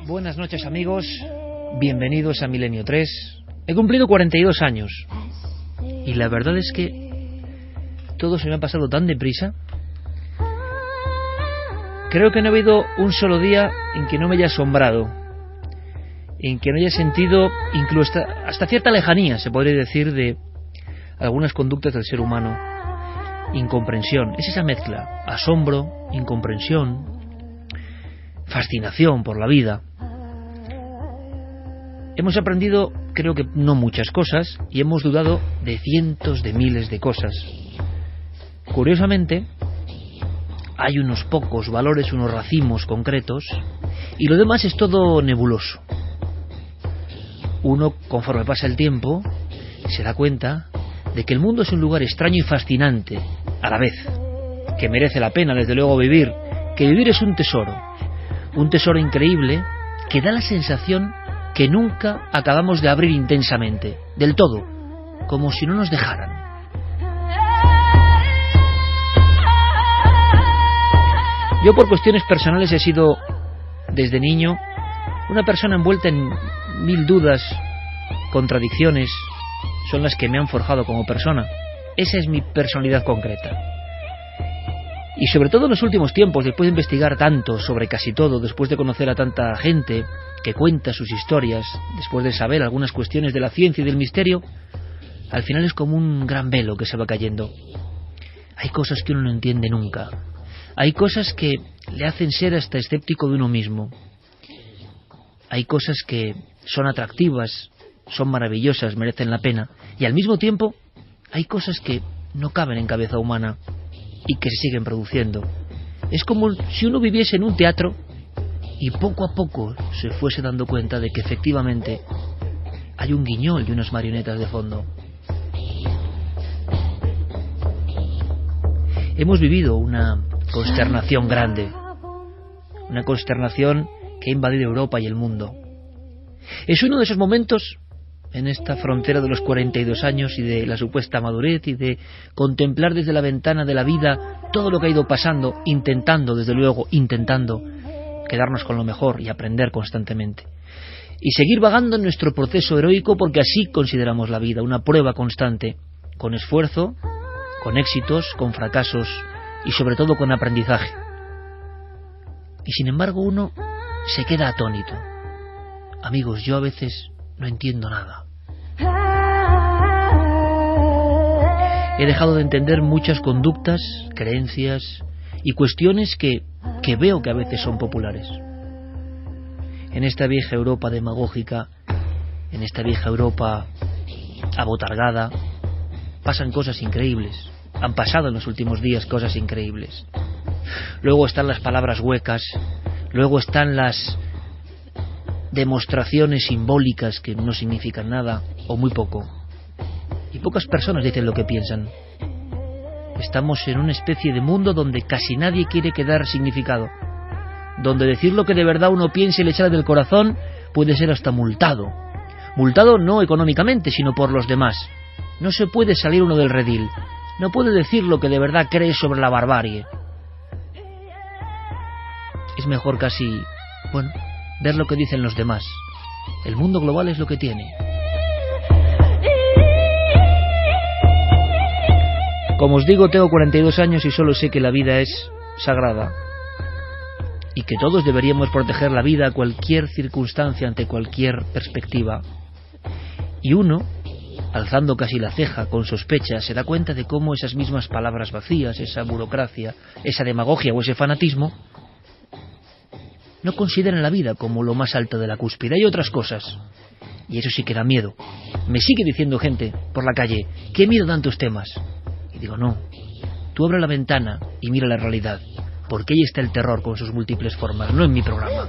Buenas noches, amigos, bienvenidos a Milenio 3. He cumplido 42 años y la verdad es que todo se me ha pasado tan deprisa. Creo que no ha habido un solo día en que no me haya asombrado, en que no haya sentido incluso hasta cierta lejanía, se podría decir, de algunas conductas del ser humano. Incomprensión, es esa mezcla: asombro, incomprensión, fascinación por la vida. Hemos aprendido, creo que no muchas cosas, y hemos dudado de cientos de miles de cosas. Curiosamente, hay unos pocos valores, unos racimos concretos, y lo demás es todo nebuloso. Uno, conforme pasa el tiempo, se da cuenta de que el mundo es un lugar extraño y fascinante a la vez, que merece la pena, desde luego, vivir, que vivir es un tesoro increíble que da la sensación que nunca acabamos de abrir intensamente, del todo, como si no nos dejaran. Yo, por cuestiones personales, he sido, desde niño, una persona envuelta en mil dudas, contradicciones, son las que me han forjado como persona. Esa es mi personalidad concreta. Y sobre todo en los últimos tiempos, después de investigar tanto sobre casi todo, después de conocer a tanta gente que cuenta sus historias, después de saber algunas cuestiones de la ciencia y del misterio, al final es como un gran velo que se va cayendo. Hay cosas que uno no entiende nunca. Hay cosas que le hacen ser hasta escéptico de uno mismo. Hay cosas que son atractivas, son maravillosas, merecen la pena, y al mismo tiempo hay cosas que no caben en cabeza humana y que se siguen produciendo. Es como si uno viviese en un teatro y poco a poco se fuese dando cuenta de que efectivamente hay un guiñol y unas marionetas de fondo. Hemos vivido una consternación grande, una consternación que ha invadido Europa y el mundo. Es uno de esos momentos en esta frontera de los 42 años y de la supuesta madurez y de contemplar desde la ventana de la vida todo lo que ha ido pasando, intentando quedarnos con lo mejor y aprender constantemente. Y seguir vagando en nuestro proceso heroico, porque así consideramos la vida, una prueba constante, con esfuerzo, con éxitos, con fracasos y sobre todo con aprendizaje. Y sin embargo uno se queda atónito. Amigos, yo a veces no entiendo nada. He dejado de entender muchas conductas, creencias y cuestiones que veo que a veces son populares. En esta vieja Europa demagógica, en esta vieja Europa abotargada, pasan cosas increíbles. Han pasado en los últimos días cosas increíbles. Luego están las palabras huecas, luego están las demostraciones simbólicas que no significan nada o muy poco, y pocas personas dicen lo que piensan. Estamos en una especie de mundo donde casi nadie quiere quedar significado, donde decir lo que de verdad uno piensa y le sale del corazón puede ser hasta multado no económicamente, sino por los demás. No se puede salir uno del redil, no puede decir lo que de verdad cree sobre la barbarie. Es mejor casi, ver lo que dicen los demás. El mundo global es lo que tiene. Como os digo, tengo 42 años y solo sé que la vida es sagrada y que todos deberíamos proteger la vida a cualquier circunstancia, ante cualquier perspectiva. Y uno, alzando casi la ceja con sospecha, se da cuenta de cómo esas mismas palabras vacías, esa burocracia, esa demagogia o ese fanatismo no consideran la vida como lo más alto de la cúspide. Hay otras cosas, y eso sí que da miedo. Me sigue diciendo gente por la calle: ¿qué miedo dan tus temas? Y digo, no, tú abre la ventana y mira la realidad, porque ahí está el terror con sus múltiples formas, no en mi programa.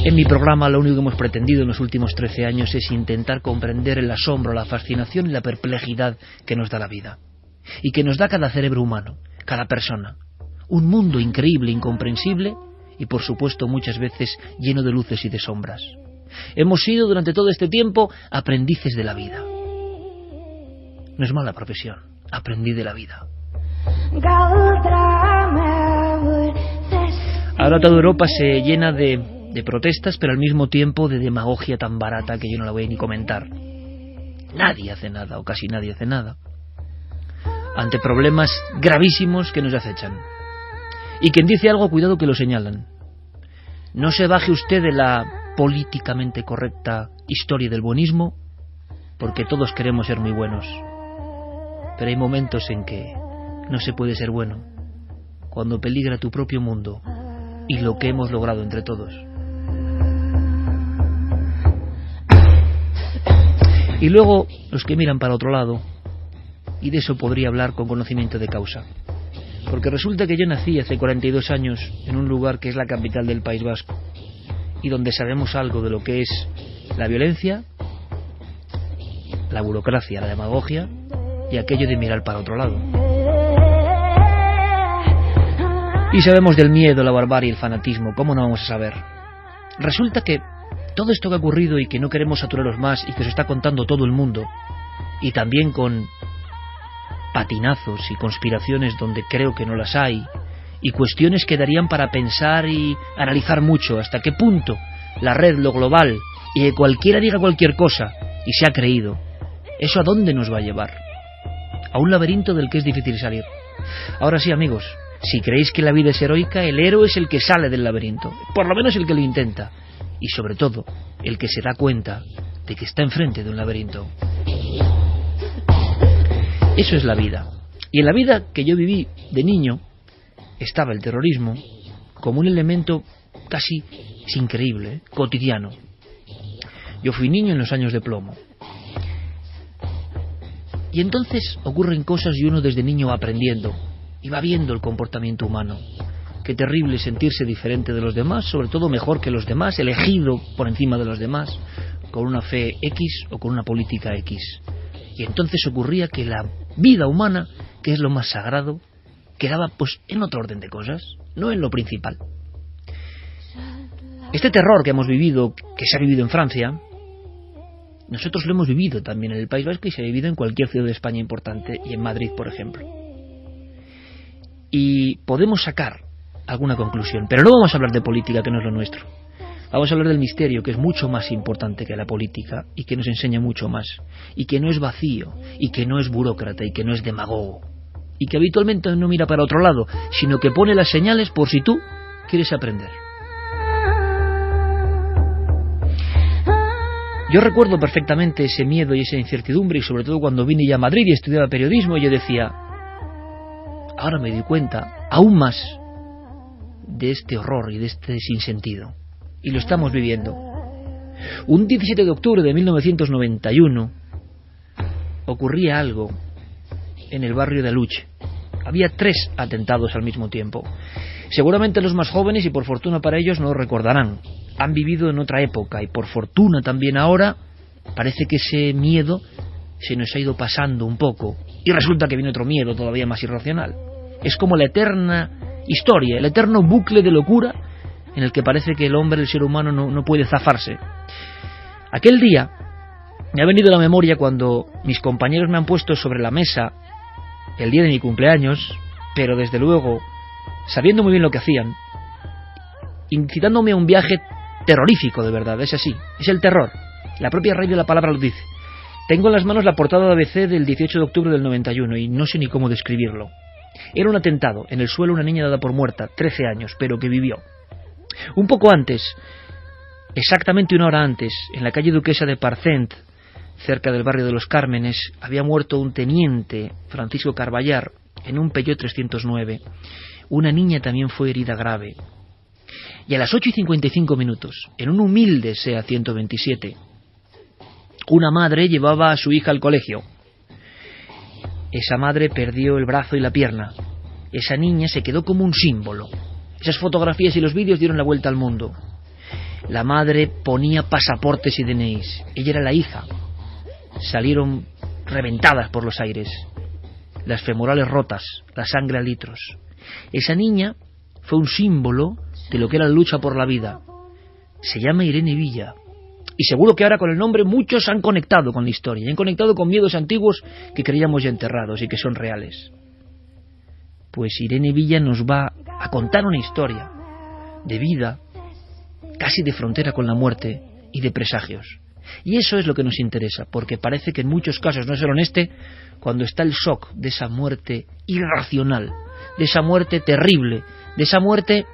En mi programa lo único que hemos pretendido en los últimos 13 años es intentar comprender el asombro, la fascinación y la perplejidad que nos da la vida, y que nos da cada cerebro humano, cada persona. Un mundo increíble, incomprensible y, por supuesto, muchas veces lleno de luces y de sombras. Hemos sido durante todo este tiempo aprendices de la vida. No es mala profesión, aprendiz de la vida. Ahora toda Europa se llena de protestas, pero al mismo tiempo de demagogia tan barata que yo no la voy ni comentar. Nadie hace nada, o casi nadie hace nada, ante problemas gravísimos que nos acechan. Y quien dice algo, cuidado que lo señalan. No se baje usted de la políticamente correcta historia del buenismo, porque todos queremos ser muy buenos. Pero hay momentos en que no se puede ser bueno, cuando peligra tu propio mundo y lo que hemos logrado entre todos. Y luego los que miran para otro lado, y de eso podría hablar con conocimiento de causa. Porque resulta que yo nací hace 42 años en un lugar que es la capital del País Vasco, y donde sabemos algo de lo que es la violencia, la burocracia, la demagogia y aquello de mirar para otro lado. Y sabemos del miedo, la barbarie y el fanatismo, ¿cómo no vamos a saber? Resulta que todo esto que ha ocurrido y que no queremos saturaros más y que os está contando todo el mundo, y también con patinazos y conspiraciones donde creo que no las hay, y cuestiones que darían para pensar y analizar mucho hasta qué punto la red, lo global, y que cualquiera diga cualquier cosa y se ha creído, ¿eso a dónde nos va a llevar? A un laberinto del que es difícil salir. Ahora sí, amigos, si creéis que la vida es heroica, el héroe es el que sale del laberinto, por lo menos el que lo intenta, y sobre todo el que se da cuenta de que está enfrente de un laberinto. Eso es la vida. Y en la vida que yo viví de niño estaba el terrorismo como un elemento casi increíble, cotidiano. Yo fui niño en los años de plomo. Y entonces ocurren cosas y uno desde niño va aprendiendo y va viendo el comportamiento humano. Qué terrible sentirse diferente de los demás, sobre todo mejor que los demás, elegido por encima de los demás, con una fe X o con una política X. Y entonces ocurría que la vida humana, que es lo más sagrado, quedaba pues en otro orden de cosas, no en lo principal. Este terror que hemos vivido, que se ha vivido en Francia, nosotros lo hemos vivido también en el País Vasco y se ha vivido en cualquier ciudad de España importante y en Madrid, por ejemplo. Y podemos sacar alguna conclusión, pero no vamos a hablar de política, que no es lo nuestro. Vamos a hablar del misterio, que es mucho más importante que la política y que nos enseña mucho más, y que no es vacío, y que no es burócrata, y que no es demagogo, y que habitualmente no mira para otro lado, sino que pone las señales por si tú quieres aprender. Yo recuerdo perfectamente ese miedo y esa incertidumbre, y sobre todo cuando vine ya a Madrid y estudiaba periodismo, yo decía, ahora me doy cuenta aún más de este horror y de este sinsentido. Y lo estamos viviendo. Un 17 de octubre de 1991 ocurría algo en el barrio de Aluche. Había 3 atentados al mismo tiempo. Seguramente los más jóvenes, y por fortuna para ellos, no lo recordarán. Han vivido en otra época y por fortuna también ahora parece que ese miedo se nos ha ido pasando un poco. Y resulta que viene otro miedo todavía más irracional. Es como la eterna historia, el eterno bucle de locura en el que parece que el hombre, el ser humano, no puede zafarse. Aquel día me ha venido a la memoria cuando mis compañeros me han puesto sobre la mesa el día de mi cumpleaños, pero desde luego sabiendo muy bien lo que hacían, incitándome a un viaje terrorífico de verdad, es así, es el terror. La propia raíz de la palabra lo dice. Tengo en las manos la portada de ABC del 18 de octubre del 91 y no sé ni cómo describirlo. Era un atentado, en el suelo una niña dada por muerta, 13 años, pero que vivió. Un poco antes, exactamente 1 hora antes, en la calle Duquesa de Parcent, cerca del barrio de Los Cármenes, había muerto un teniente, Francisco Carballar, en un Peugeot 309. Una niña también fue herida grave. Y a las 8:55, en un humilde SEA 127, una madre llevaba a su hija al colegio. Esa madre perdió el brazo y la pierna. Esa niña se quedó como un símbolo. Esas fotografías y los vídeos dieron la vuelta al mundo. La madre ponía pasaportes y DNIs. Ella era la hija. Salieron reventadas por los aires. Las femorales rotas, la sangre a litros. Esa niña fue un símbolo de lo que era la lucha por la vida. Se llama Irene Villa. Y seguro que ahora con el nombre muchos han conectado con la historia. Y han conectado con miedos antiguos que creíamos ya enterrados y que son reales. Pues Irene Villa nos va a contar una historia de vida, casi de frontera con la muerte y de presagios. Y eso es lo que nos interesa, porque parece que en muchos casos, no solo en este, cuando está el shock de esa muerte irracional, de esa muerte terrible, de esa muerte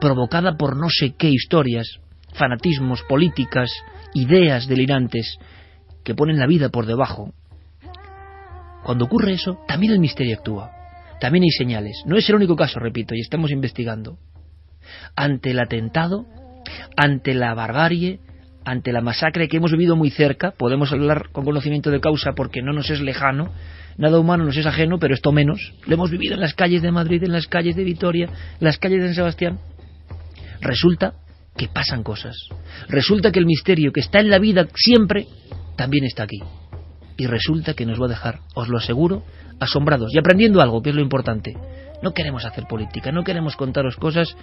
provocada por no sé qué historias, fanatismos, políticas, ideas delirantes que ponen la vida por debajo. Cuando ocurre eso, también el misterio actúa. También hay señales. No es el único caso, repito, y estamos investigando. Ante el atentado, ante la barbarie, ante la masacre que hemos vivido muy cerca, podemos hablar con conocimiento de causa porque no nos es lejano, nada humano nos es ajeno, pero esto menos. Lo hemos vivido en las calles de Madrid, en las calles de Vitoria, en las calles de San Sebastián. Resulta que pasan cosas. Resulta que el misterio que está en la vida siempre, también está aquí. Y resulta que nos va a dejar, os lo aseguro, asombrados y aprendiendo algo, que es lo importante. No queremos hacer política, no queremos contaros cosas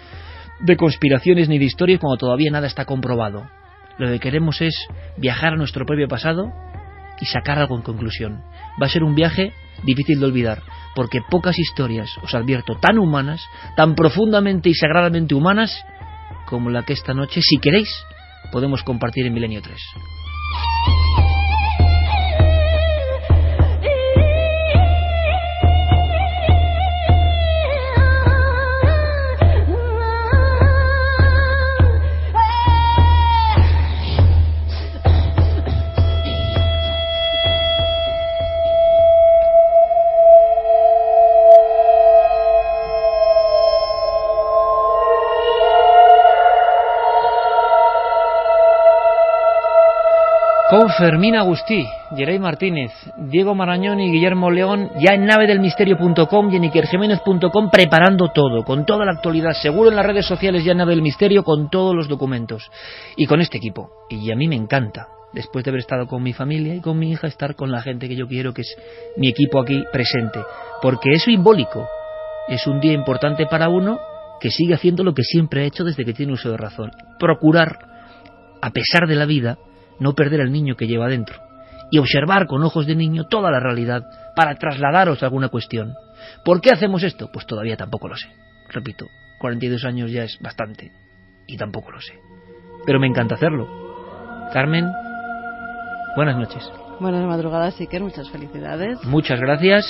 de conspiraciones ni de historias cuando todavía nada está comprobado. Lo que queremos es viajar a nuestro propio pasado y sacar algo en conclusión. Va a ser un viaje difícil de olvidar, porque pocas historias, os advierto, tan humanas, tan profundamente y sagradamente humanas, como la que esta noche, si queréis, podemos compartir en Milenio 3. Con Fermín Agustí, Geray Martínez, Diego Marañón y Guillermo León, ya en navedelmisterio.com y en ikerjiménez.com, preparando todo, con toda la actualidad, seguro en las redes sociales ya en Nave del Misterio, con todos los documentos, y con este equipo. Y a mí me encanta, después de haber estado con mi familia y con mi hija, estar con la gente que yo quiero, que es mi equipo aquí presente, porque es simbólico, es un día importante para uno que sigue haciendo lo que siempre ha hecho desde que tiene uso de razón, procurar, a pesar de la vida, no perder al niño que lleva dentro y observar con ojos de niño toda la realidad para trasladaros alguna cuestión. ¿Por qué hacemos esto? Pues todavía tampoco lo sé. Repito, 42 años ya es bastante y tampoco lo sé. Pero me encanta hacerlo. Carmen, buenas noches. Buenas madrugadas, Iker, muchas felicidades. Muchas gracias,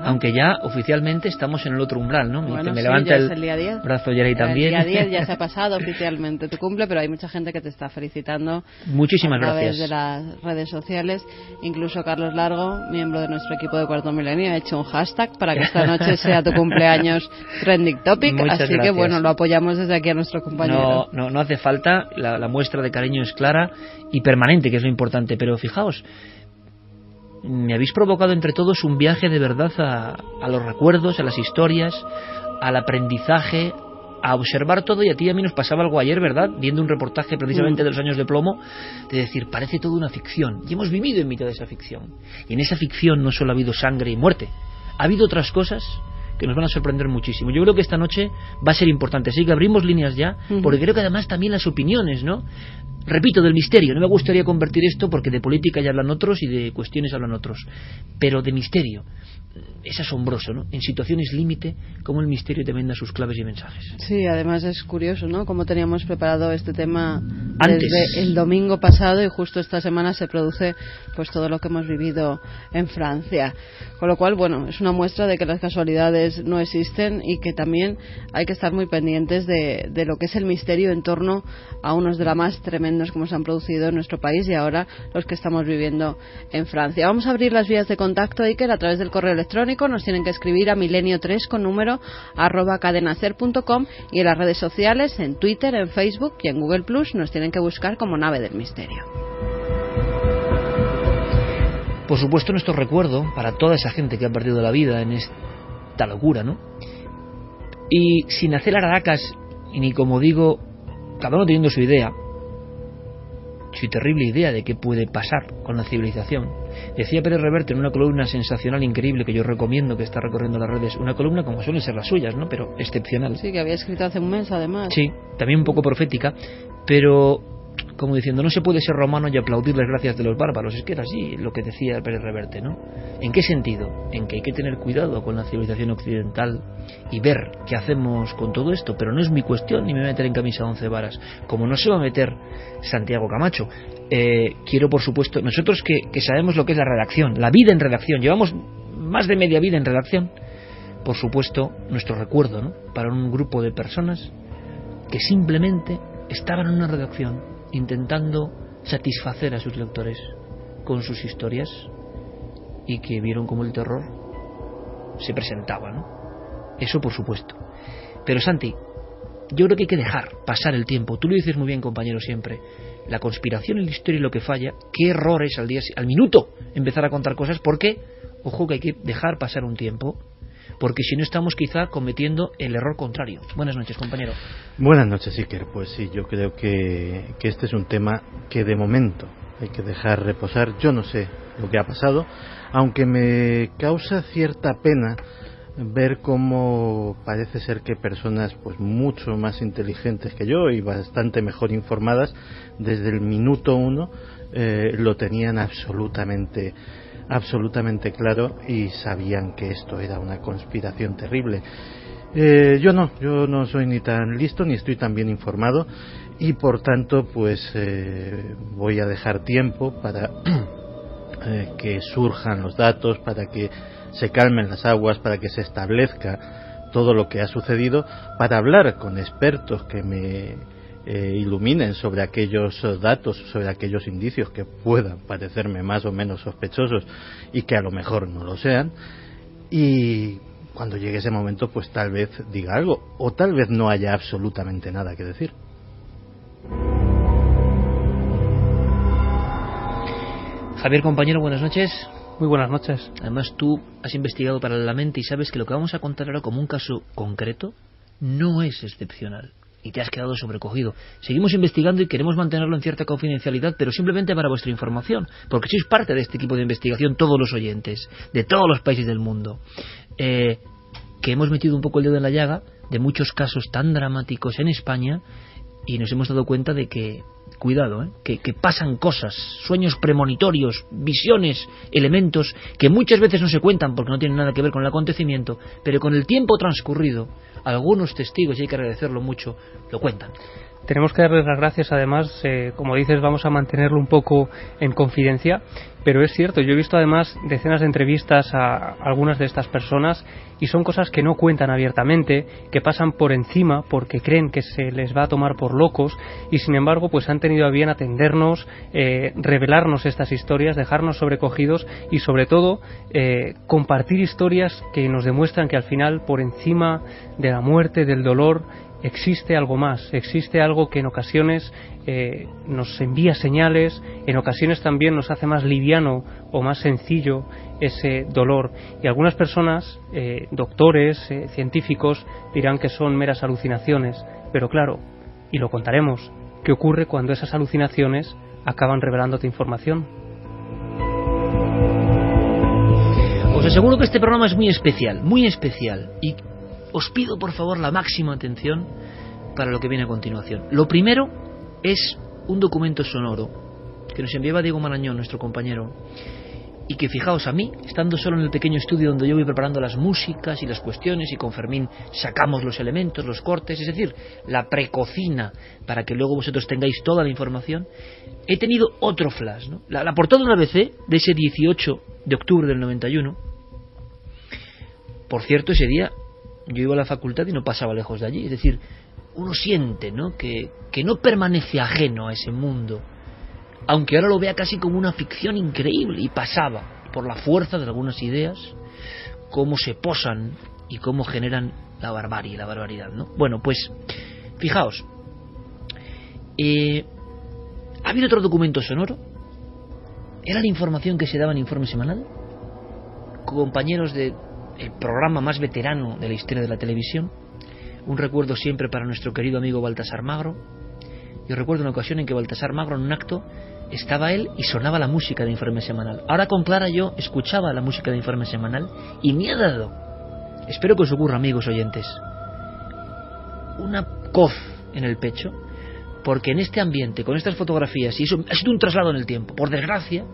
aunque ya oficialmente estamos en el otro umbral, ¿no? Bueno, me sí, levanta el día 10. Brazo Geray también. El día 10 ya se ha pasado oficialmente tu cumple, pero hay mucha gente que te está felicitando. Muchísimas gracias. A través de las redes sociales. Incluso Carlos Largo, miembro de nuestro equipo de Cuarto Milenio, ha hecho un hashtag para que esta noche sea tu cumpleaños trending topic. Muchas así gracias. Que bueno, lo apoyamos desde aquí a nuestro compañero. No hace falta, la muestra de cariño es clara y permanente, que es lo importante, pero fijaos, me habéis provocado entre todos un viaje de verdad a los recuerdos, a las historias, al aprendizaje, a observar todo. Y a ti y a mí nos pasaba algo ayer, ¿verdad? Viendo un reportaje precisamente de los años de plomo, de decir, parece toda una ficción, y hemos vivido en mitad de esa ficción. Y en esa ficción no solo ha habido sangre y muerte, ha habido otras cosas que nos van a sorprender muchísimo. Yo creo que esta noche va a ser importante, así que abrimos líneas ya, porque creo que además también las opiniones, ¿no? Repito, del misterio, no me gustaría convertir esto porque de política ya hablan otros y de cuestiones hablan otros, pero de misterio. Es asombroso, ¿no? En situaciones límite, cómo el misterio también da sus claves y mensajes. Sí, además es curioso, ¿no? Cómo teníamos preparado este tema antes, desde el domingo pasado, y justo esta semana se produce pues todo lo que hemos vivido en Francia. Con lo cual, bueno, es una muestra de que las casualidades no existen y que también hay que estar muy pendientes de lo que es el misterio en torno a unos dramas tremendos como se han producido en nuestro país y ahora los que estamos viviendo en Francia. Vamos a abrir las vías de contacto, Iker, a través del correo electrónico. Nos tienen que escribir a milenio3 con número @cadenaser.com, y en las redes sociales, en Twitter, en Facebook y en Google Plus nos tienen que buscar como Nave del Misterio. Por supuesto, nuestro recuerdo para toda esa gente que ha perdido la vida en esta locura, ¿no? Y sin hacer araracas, y ni como digo, cada uno teniendo su idea, su terrible idea de qué puede pasar con la civilización. Decía Pérez Reverte en una columna sensacional, increíble, que yo recomiendo, que está recorriendo las redes, una columna como suelen ser las suyas, ¿no? Pero excepcional. Sí, que había escrito hace un mes, además. Sí, también un poco profética, pero como diciendo, no se puede ser romano y aplaudir las gracias de los bárbaros. Es que era así lo que decía Pérez Reverte, ¿no? ¿En qué sentido? En que hay que tener cuidado con la civilización occidental y ver qué hacemos con todo esto, pero no es mi cuestión, ni me voy a meter en camisa de 11 varas, como no se va a meter Santiago Camacho. Quiero, por supuesto, nosotros que sabemos lo que es la redacción, la vida en redacción, llevamos más de media vida en redacción, por supuesto, nuestro recuerdo, ¿no?, para un grupo de personas que simplemente estaban en una redacción intentando satisfacer a sus lectores con sus historias y que vieron cómo el terror se presentaba, ¿no? Eso por supuesto. Pero Santi, yo creo que hay que dejar pasar el tiempo. Tú lo dices muy bien, compañero, siempre. La conspiración en la historia y lo que falla, qué error es al minuto empezar a contar cosas, porque, ojo, que hay que dejar pasar un tiempo, porque si no estamos quizá cometiendo el error contrario. Buenas noches, compañero. Buenas noches, Iker. Pues sí, yo creo que este es un tema que de momento hay que dejar reposar. Yo no sé lo que ha pasado, aunque me causa cierta pena ver cómo parece ser que personas pues mucho más inteligentes que yo y bastante mejor informadas desde el minuto uno lo tenían absolutamente claro y sabían que esto era una conspiración terrible. Yo no soy ni tan listo ni estoy tan bien informado y por tanto pues voy a dejar tiempo para que surjan los datos, para que se calmen las aguas, para que se establezca todo lo que ha sucedido, para hablar con expertos que me iluminen sobre aquellos datos, sobre aquellos indicios que puedan parecerme más o menos sospechosos y que a lo mejor no lo sean, y cuando llegue ese momento pues tal vez diga algo o tal vez no haya absolutamente nada que decir. Javier, compañero, buenas noches. Muy buenas noches. Además, tú has investigado paralelamente y sabes que lo que vamos a contar ahora como un caso concreto no es excepcional. Y te has quedado sobrecogido. Seguimos investigando y queremos mantenerlo en cierta confidencialidad, pero simplemente para vuestra información, porque sois parte de este equipo de investigación, todos los oyentes, de todos los países del mundo, que hemos metido un poco el dedo en la llaga de muchos casos tan dramáticos en España y nos hemos dado cuenta de que, cuidado, que pasan cosas, sueños premonitorios, visiones, elementos que muchas veces no se cuentan porque no tienen nada que ver con el acontecimiento, pero con el tiempo transcurrido, algunos testigos, y hay que agradecerlo mucho, lo cuentan. Tenemos que darles las gracias, además, como dices, vamos a mantenerlo un poco en confidencia, pero es cierto, yo he visto además decenas de entrevistas a algunas de estas personas y son cosas que no cuentan abiertamente, que pasan por encima porque creen que se les va a tomar por locos y sin embargo pues han tenido a bien atendernos, revelarnos estas historias, dejarnos sobrecogidos y sobre todo compartir historias que nos demuestran que al final por encima de la muerte, del dolor, existe algo más, existe algo que en ocasiones nos envía señales, en ocasiones también nos hace más liviano o más sencillo ese dolor. Y algunas personas, doctores, científicos, dirán que son meras alucinaciones, pero claro, y lo contaremos, ¿qué ocurre cuando esas alucinaciones acaban revelándote información? Os aseguro que este programa es muy especial, y os pido por favor la máxima atención para lo que viene a continuación. Lo primero es un documento sonoro que nos enviaba Diego Marañón, nuestro compañero, y que, fijaos, a mí, estando solo en el pequeño estudio donde yo voy preparando las músicas y las cuestiones, y con Fermín sacamos los elementos, los cortes, es decir, la precocina para que luego vosotros tengáis toda la información, he tenido otro flash, ¿no? La portada de una ABC de ese 18 de octubre del 91. Por cierto, ese día yo iba a la facultad y no pasaba lejos de allí. Es decir, uno siente, ¿no?, que no permanece ajeno a ese mundo, aunque ahora lo vea casi como una ficción increíble, y pasaba por la fuerza de algunas ideas, cómo se posan y cómo generan la barbarie, la barbaridad, ¿no? Bueno, pues fijaos, ha habido otro documento sonoro. Era la información que se daba en Informe Semanal, compañeros de el programa más veterano de la historia de la televisión. Un recuerdo siempre para nuestro querido amigo Baltasar Magro. Yo recuerdo una ocasión en que Baltasar Magro, en un acto, estaba él y sonaba la música de Informe Semanal. Ahora con Clara yo escuchaba la música de Informe Semanal y me ha dado, espero que os ocurra, amigos oyentes, una coz en el pecho, porque en este ambiente, con estas fotografías, y eso ha sido un traslado en el tiempo, por desgracia,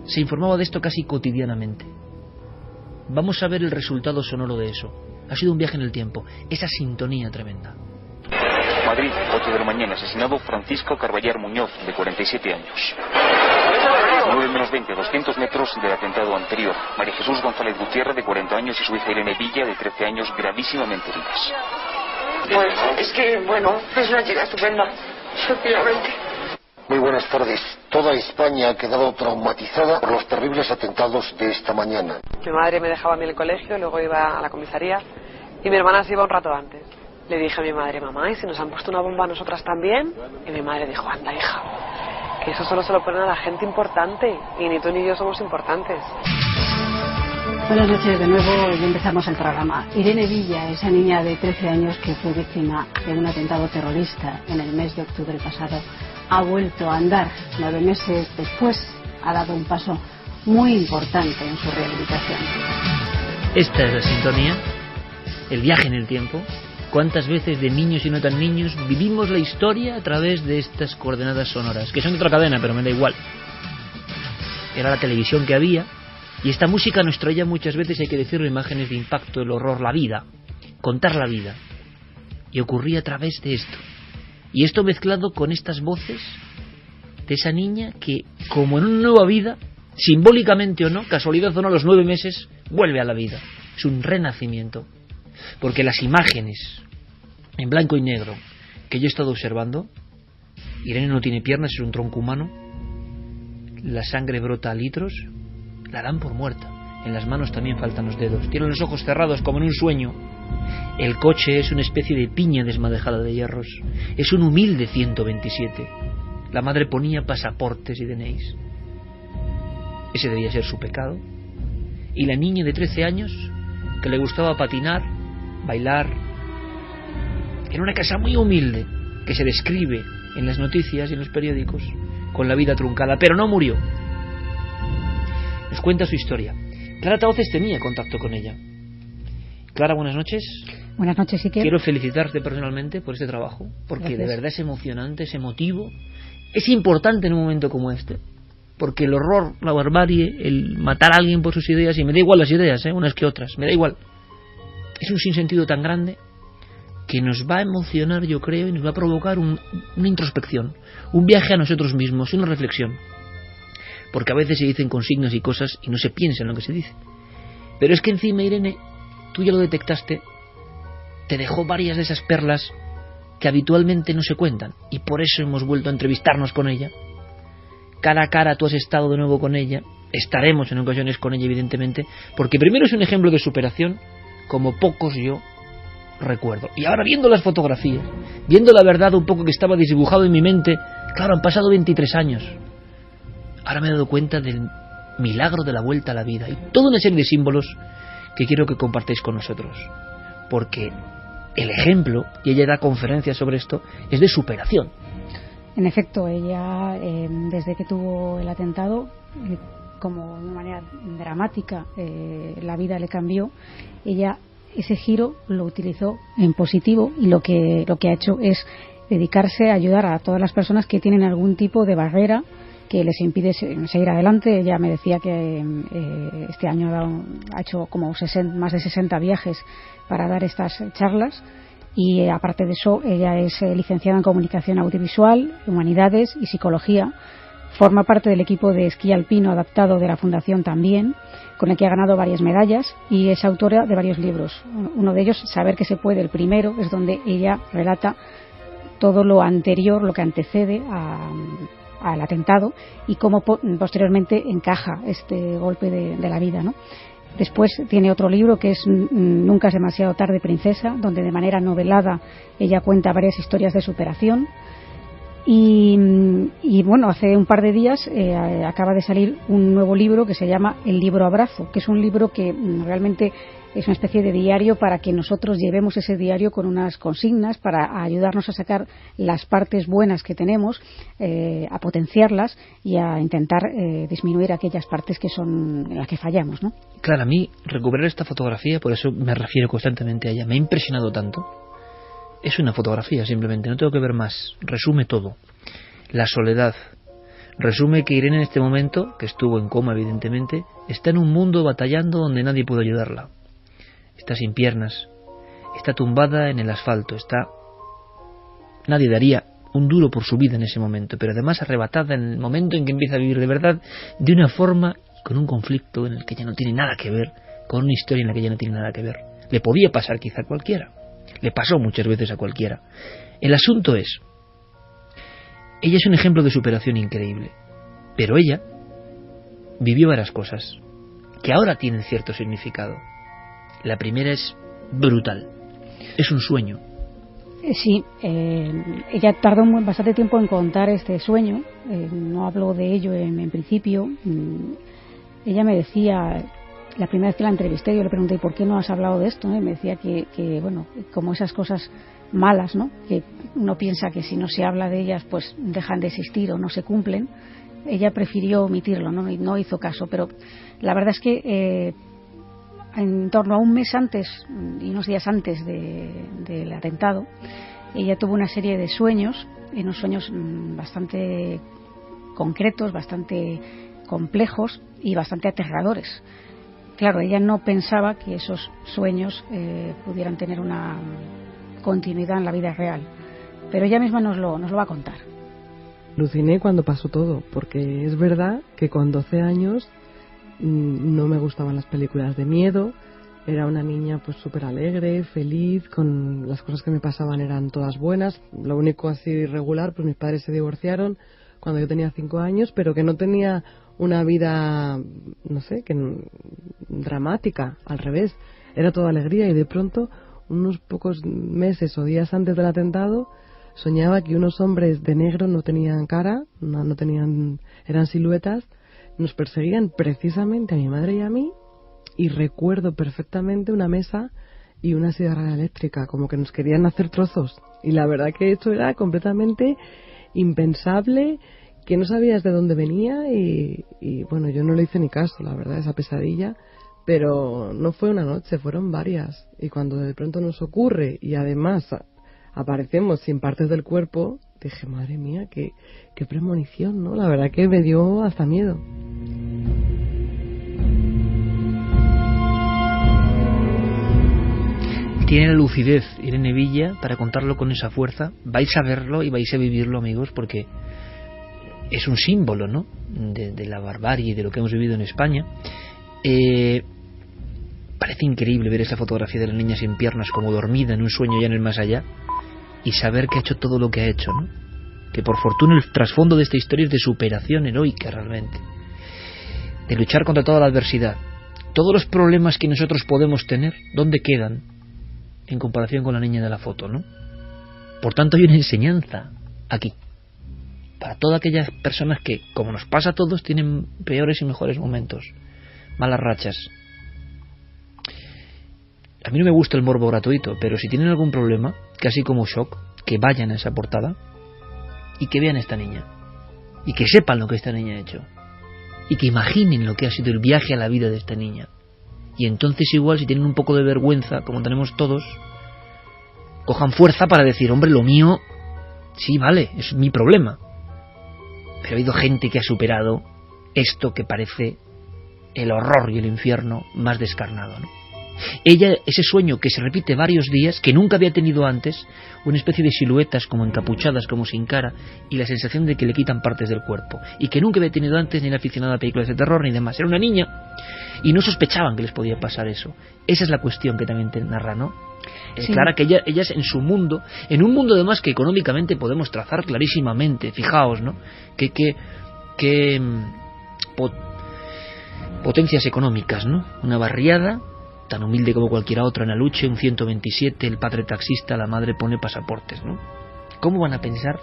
se informaba de esto casi cotidianamente. Vamos a ver el resultado sonoro de eso. Ha sido un viaje en el tiempo, esa sintonía tremenda. Madrid, 8 de la mañana, asesinado Francisco Carballar Muñoz, de 47 años. 9-20, 200 metros del atentado anterior. María Jesús González Gutiérrez, de 40 años, y su hija Irene Villa, de 13 años, gravísimamente heridas. Pues es que, bueno, es una chica estupenda, efectivamente. Muy buenas tardes. Toda España ha quedado traumatizada por los terribles atentados de esta mañana. Mi madre me dejaba a mí en el colegio, luego iba a la comisaría y mi hermana se iba un rato antes. Le dije a mi madre, mamá, ¿y si nos han puesto una bomba a nosotras también? Y mi madre dijo, anda, hija, que eso solo se lo ponen a la gente importante y ni tú ni yo somos importantes. Buenas noches de nuevo y empezamos el programa. Irene Villa, esa niña de 13 años que fue víctima de un atentado terrorista en el mes de octubre pasado, ha vuelto a andar. 9 meses después ha dado un paso muy importante en su rehabilitación. Esta es la sintonía, el viaje en el tiempo. ¿Cuántas veces de niños y no tan niños vivimos la historia a través de estas coordenadas sonoras? Que son de otra cadena, pero me da igual. Era la televisión que había, y esta música nos traía muchas veces, hay que decirlo, imágenes de impacto, el horror, la vida, contar la vida. Y ocurría a través de esto. Y esto mezclado con estas voces de esa niña que, como en una nueva vida, simbólicamente o no, casualidad o no, a los 9 meses, vuelve a la vida. Es un renacimiento. Porque las imágenes en blanco y negro que yo he estado observando, Irene no tiene piernas, es un tronco humano, la sangre brota a litros, la dan por muerta, en las manos también faltan los dedos, tiene los ojos cerrados como en un sueño, el coche es una especie de piña desmadejada de hierros, es un humilde 127, la madre ponía pasaportes y DNIs, ese debía ser su pecado, y la niña de 13 años que le gustaba patinar, bailar, en una casa muy humilde que se describe en las noticias y en los periódicos con la vida truncada, pero no murió. Nos cuenta su historia. Clara Tauces tenía contacto con ella. Clara, buenas noches. Buenas noches, Iker. Quiero felicitarte personalmente por este trabajo, porque Gracias. De verdad es emocionante, es emotivo, es importante en un momento como este, porque el horror, la barbarie, el matar a alguien por sus ideas, y me da igual las ideas, unas que otras, me da igual, es un sinsentido tan grande que nos va a emocionar, yo creo, y nos va a provocar una introspección, un viaje a nosotros mismos, una reflexión, porque a veces se dicen consignas y cosas y no se piensa en lo que se dice, pero es que encima, Irene, tú ya lo detectaste, te dejó varias de esas perlas que habitualmente no se cuentan, y por eso hemos vuelto a entrevistarnos con ella. Cara a cara tú has estado de nuevo con ella, estaremos en ocasiones con ella, evidentemente, porque primero es un ejemplo de superación como pocos yo recuerdo. Y ahora, viendo las fotografías, viendo la verdad un poco que estaba desdibujado en mi mente, claro, han pasado 23 años. Ahora me he dado cuenta del milagro de la vuelta a la vida y toda una serie de símbolos que quiero que compartáis con nosotros. Porque el ejemplo, y ella da conferencias sobre esto, es de superación. En efecto, ella, desde que tuvo el atentado, como de una manera dramática, la vida le cambió. Ella ese giro lo utilizó en positivo y lo que ha hecho es dedicarse a ayudar a todas las personas que tienen algún tipo de barrera que les impide seguir adelante. Ella me decía que este año ha hecho como más de 60 viajes para dar estas charlas. Y aparte de eso, ella es licenciada en Comunicación Audiovisual, Humanidades y Psicología. Forma parte del equipo de esquí alpino adaptado de la Fundación también, con el que ha ganado varias medallas, y es autora de varios libros. Uno de ellos, Saber que se puede, el primero, es donde ella relata todo lo anterior, lo que antecede al atentado y cómo posteriormente encaja este golpe de la vida, ¿no? Después tiene otro libro que es Nunca es demasiado tarde, princesa, donde de manera novelada ella cuenta varias historias de superación. Y bueno, hace un par de días acaba de salir un nuevo libro que se llama El libro abrazo, que es un libro que realmente es una especie de diario para que nosotros llevemos ese diario con unas consignas para ayudarnos a sacar las partes buenas que tenemos, a potenciarlas y a intentar disminuir aquellas partes que son en las que fallamos, ¿no? Claro, a mí recuperar esta fotografía, por eso me refiero constantemente a ella, me ha impresionado tanto Es una fotografía simplemente, no tengo que ver más. Resume todo. La soledad. Resume que Irene en este momento, que estuvo en coma evidentemente, está en un mundo batallando donde nadie puede ayudarla. Está sin piernas, está tumbada en el asfalto, nadie daría un duro por su vida en ese momento, pero además arrebatada en el momento en que empieza a vivir de verdad, de una forma, con un conflicto en el que ya no tiene nada que ver, con una historia en la que ya no tiene nada que ver. Le podía pasar quizá a cualquiera, le pasó muchas veces a cualquiera. El asunto es, ella es un ejemplo de superación increíble, pero ella vivió varias cosas que ahora tienen cierto significado. La primera es brutal, es un sueño. Sí, ella tardó bastante tiempo en contar este sueño, no habló de ello en principio. Ella me decía, la primera vez que la entrevisté, yo le pregunté ¿por qué no has hablado de esto? Me decía que bueno, como esas cosas malas, ¿no?, que uno piensa que si no se habla de ellas pues dejan de existir o no se cumplen, ella prefirió omitirlo, no hizo caso. Pero la verdad es que en torno a un mes antes y unos días antes del atentado, ella tuvo una serie de sueños, unos sueños bastante concretos, bastante complejos y bastante aterradores. Claro, ella no pensaba que esos sueños pudieran tener una continuidad en la vida real, pero ella misma nos lo va a contar. Aluciné cuando pasó todo, porque es verdad que con 12 años no me gustaban las películas de miedo. Era una niña pues súper alegre, feliz, con las cosas que me pasaban eran todas buenas. Lo único así irregular, pues mis padres se divorciaron cuando yo tenía 5 años, pero que no tenía una vida, no sé, dramática, al revés. Era toda alegría, y de pronto, unos pocos meses o días antes del atentado, soñaba que unos hombres de negro no tenían cara, no tenían, eran siluetas, nos perseguían precisamente a mi madre y a mí, y recuerdo perfectamente una mesa y una sierra eléctrica, como que nos querían hacer trozos. Y la verdad que esto era completamente impensable, que no sabías de dónde venía, y bueno, yo no le hice ni caso, la verdad, esa pesadilla. Pero no fue una noche, fueron varias. Y cuando de pronto nos ocurre y además aparecemos sin partes del cuerpo, dije, madre mía, qué premonición, ¿no? La verdad que me dio hasta miedo. Tiene la lucidez Irene Villa para contarlo con esa fuerza. Vais a verlo y vais a vivirlo, amigos, porque es un símbolo, ¿no?, de la barbarie y de lo que hemos vivido en España. Parece increíble ver esa fotografía de la niña sin piernas, como dormida en un sueño ya en el más allá, y saber que ha hecho todo lo que ha hecho, ¿no? Que por fortuna el trasfondo de esta historia es de superación heroica realmente, de luchar contra toda la adversidad. Todos los problemas que nosotros podemos tener, ¿dónde quedan en comparación con la niña de la foto, ¿no? Por tanto, hay una enseñanza aquí para todas aquellas personas que, como nos pasa a todos, tienen peores y mejores momentos, malas rachas. A mí no me gusta el morbo gratuito, pero si tienen algún problema, casi como shock, que vayan a esa portada y que vean a esta niña, y que sepan lo que esta niña ha hecho, y que imaginen lo que ha sido el viaje a la vida de esta niña. Y entonces igual, si tienen un poco de vergüenza, como tenemos todos, cojan fuerza para decir, hombre, lo mío, sí, vale, es mi problema, pero ha habido gente que ha superado esto que parece el horror y el infierno más descarnado, ¿no? Ella, ese sueño que se repite varios días, que nunca había tenido antes, una especie de siluetas como encapuchadas, como sin cara, y la sensación de que le quitan partes del cuerpo, y que nunca había tenido antes ni era aficionada a películas de terror ni demás. Era una niña y no sospechaban que les podía pasar eso. Esa es la cuestión que también te narra, ¿no? Sí. Clara, que ellas en su mundo, en un mundo además que económicamente podemos trazar clarísimamente, fijaos, ¿no? Potencias económicas, ¿no? Una barriada tan humilde como cualquiera otra en Aluche, un 127, el padre taxista, la madre pone pasaportes, ¿no? ¿Cómo van a pensar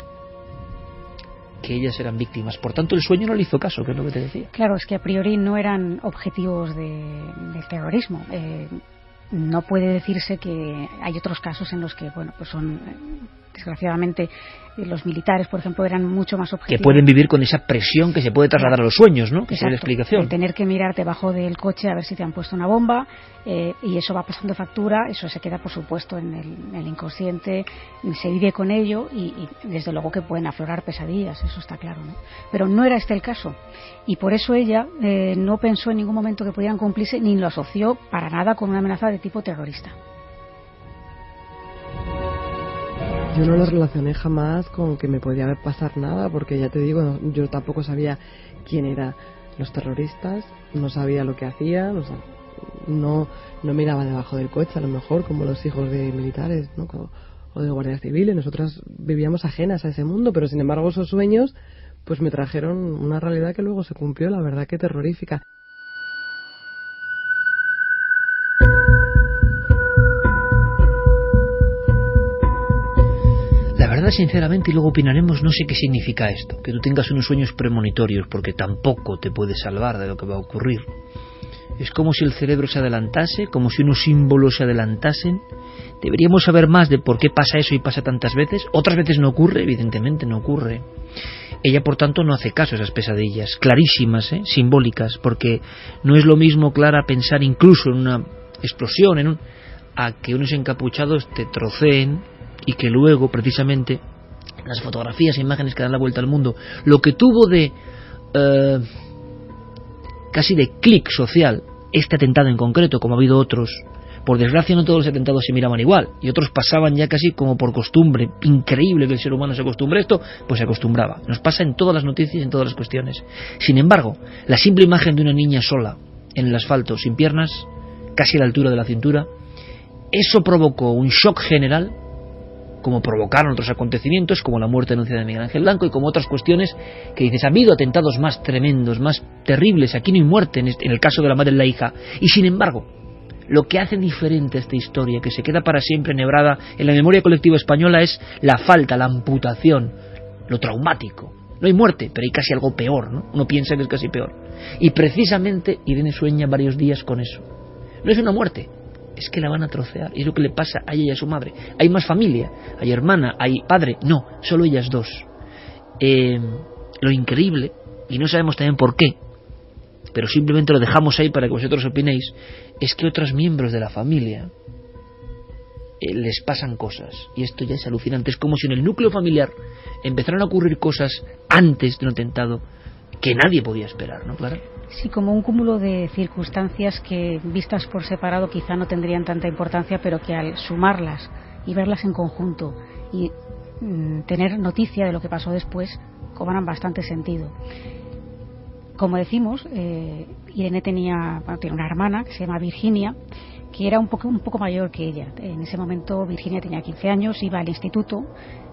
que ellas eran víctimas? Por tanto, el sueño no le hizo caso, que es lo que te decía. Claro, es que a priori no eran objetivos del terrorismo. no puede decirse que hay otros casos en los que, bueno, pues son, desgraciadamente, los militares, por ejemplo, eran mucho más objetivos. Que pueden vivir con esa presión que se puede trasladar a los sueños, ¿no? Que es la explicación. De tener que mirar debajo del coche a ver si te han puesto una bomba, y eso va pasando factura, eso se queda, por supuesto, en el inconsciente, se vive con ello y desde luego que pueden aflorar pesadillas, eso está claro, ¿no? Pero no era este el caso, y por eso ella no pensó en ningún momento que pudieran cumplirse, ni lo asoció para nada con una amenaza de tipo terrorista. Yo no lo relacioné jamás con que me podía pasar nada, porque ya te digo, yo tampoco sabía quién eran los terroristas, no sabía lo que hacían, no miraba debajo del coche, a lo mejor, como los hijos de militares, ¿no? O de guardias civiles. Nosotras vivíamos ajenas a ese mundo, pero sin embargo esos sueños pues me trajeron una realidad que luego se cumplió, la verdad que terrorífica. La verdad, sinceramente, y luego opinaremos, no sé qué significa esto, que tú tengas unos sueños premonitorios, porque tampoco te puedes salvar de lo que va a ocurrir. Es como si el cerebro se adelantase, como si unos símbolos se adelantasen. Deberíamos saber más de por qué pasa eso y pasa tantas veces. Otras veces no ocurre, evidentemente no ocurre. Ella, por tanto, no hace caso a esas pesadillas, clarísimas, simbólicas, porque no es lo mismo, Clara, pensar incluso en una explosión, a que unos encapuchados te troceen y que luego, precisamente, las fotografías e imágenes que dan la vuelta al mundo, lo que tuvo de casi de clic social este atentado en concreto, como ha habido otros. Por desgracia, no todos los atentados se miraban igual, y otros pasaban ya casi como por costumbre. Increíble que el ser humano se acostumbre a esto, pues se acostumbraba. Nos pasa en todas las noticias, en todas las cuestiones. Sin embargo, la simple imagen de una niña sola en el asfalto, sin piernas, casi a la altura de la cintura, eso provocó un shock general, como provocaron otros acontecimientos, como la muerte anunciada de Miguel Ángel Blanco, y como otras cuestiones que dices, ha habido atentados más tremendos, más terribles, aquí no hay muerte, en el caso de la madre y la hija. Y sin embargo, lo que hace diferente a esta historia, que se queda para siempre enhebrada en la memoria colectiva española, es la falta, la amputación, lo traumático. No hay muerte, pero hay casi algo peor, ¿no? Uno piensa que es casi peor. Y precisamente Irene sueña varios días con eso. No es una muerte, es que la van a trocear. Y es lo que le pasa a ella y a su madre. Hay más familia, hay hermana, hay padre. No, solo ellas dos. Lo increíble, y no sabemos también por qué, pero simplemente lo dejamos ahí para que vosotros opinéis, es que otros miembros de la familia les pasan cosas. Y esto ya es alucinante. Es como si en el núcleo familiar empezaran a ocurrir cosas antes de un atentado que nadie podía esperar, ¿no, Clara? Sí, como un cúmulo de circunstancias que, vistas por separado, quizá no tendrían tanta importancia, pero que al sumarlas y verlas en conjunto y tener noticia de lo que pasó después, cobran bastante sentido. Como decimos, Irene tiene una hermana que se llama Virginia, que era un poco mayor que ella. En ese momento Virginia tenía 15 años, iba al instituto,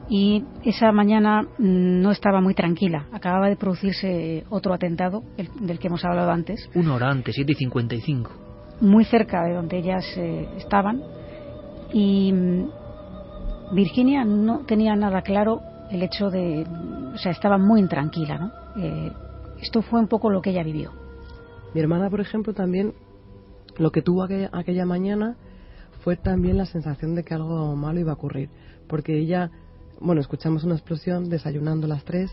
y esa mañana no estaba muy tranquila. Acababa de producirse otro atentado, del que hemos hablado antes. Una hora antes, 7:55. Muy cerca de donde ellas estaban. Y Virginia no tenía nada claro el hecho de... O sea, estaba muy intranquila, ¿no? Esto fue un poco lo que ella vivió. Mi hermana, por ejemplo, también lo que tuvo aquella mañana fue también la sensación de que algo malo iba a ocurrir. Porque ella... Bueno, escuchamos una explosión desayunando a las 3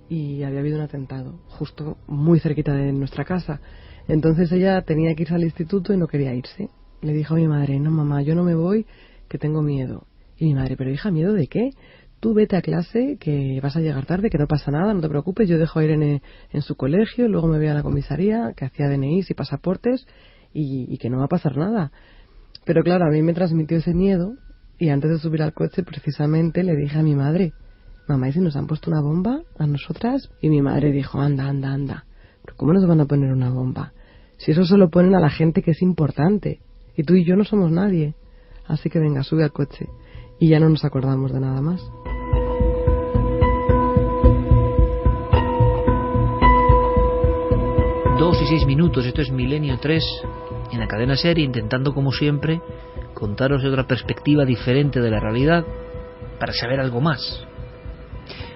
y había habido un atentado justo muy cerquita de nuestra casa. Entonces ella tenía que irse al instituto y no quería irse. Le dijo a mi madre, no mamá, yo no me voy, que tengo miedo. Y mi madre, pero hija, ¿miedo de qué? Tú vete a clase, que vas a llegar tarde, que no pasa nada, no te preocupes, yo dejo a Irene en su colegio, luego me voy a la comisaría, que hacía DNIs y pasaportes, y que no va a pasar nada. Pero claro, a mí me transmitió ese miedo. Y antes de subir al coche, precisamente, le dije a mi madre, mamá, ¿y si nos han puesto una bomba a nosotras? Y mi madre dijo, anda. ¿Pero cómo nos van a poner una bomba? Si eso solo ponen a la gente que es importante. Y tú y yo no somos nadie. Así que venga, sube al coche. Y ya no nos acordamos de nada más. Dos y 6 minutos, esto es Milenio 3 en la cadena SER, intentando como siempre contaros de otra perspectiva diferente de la realidad, para saber algo más,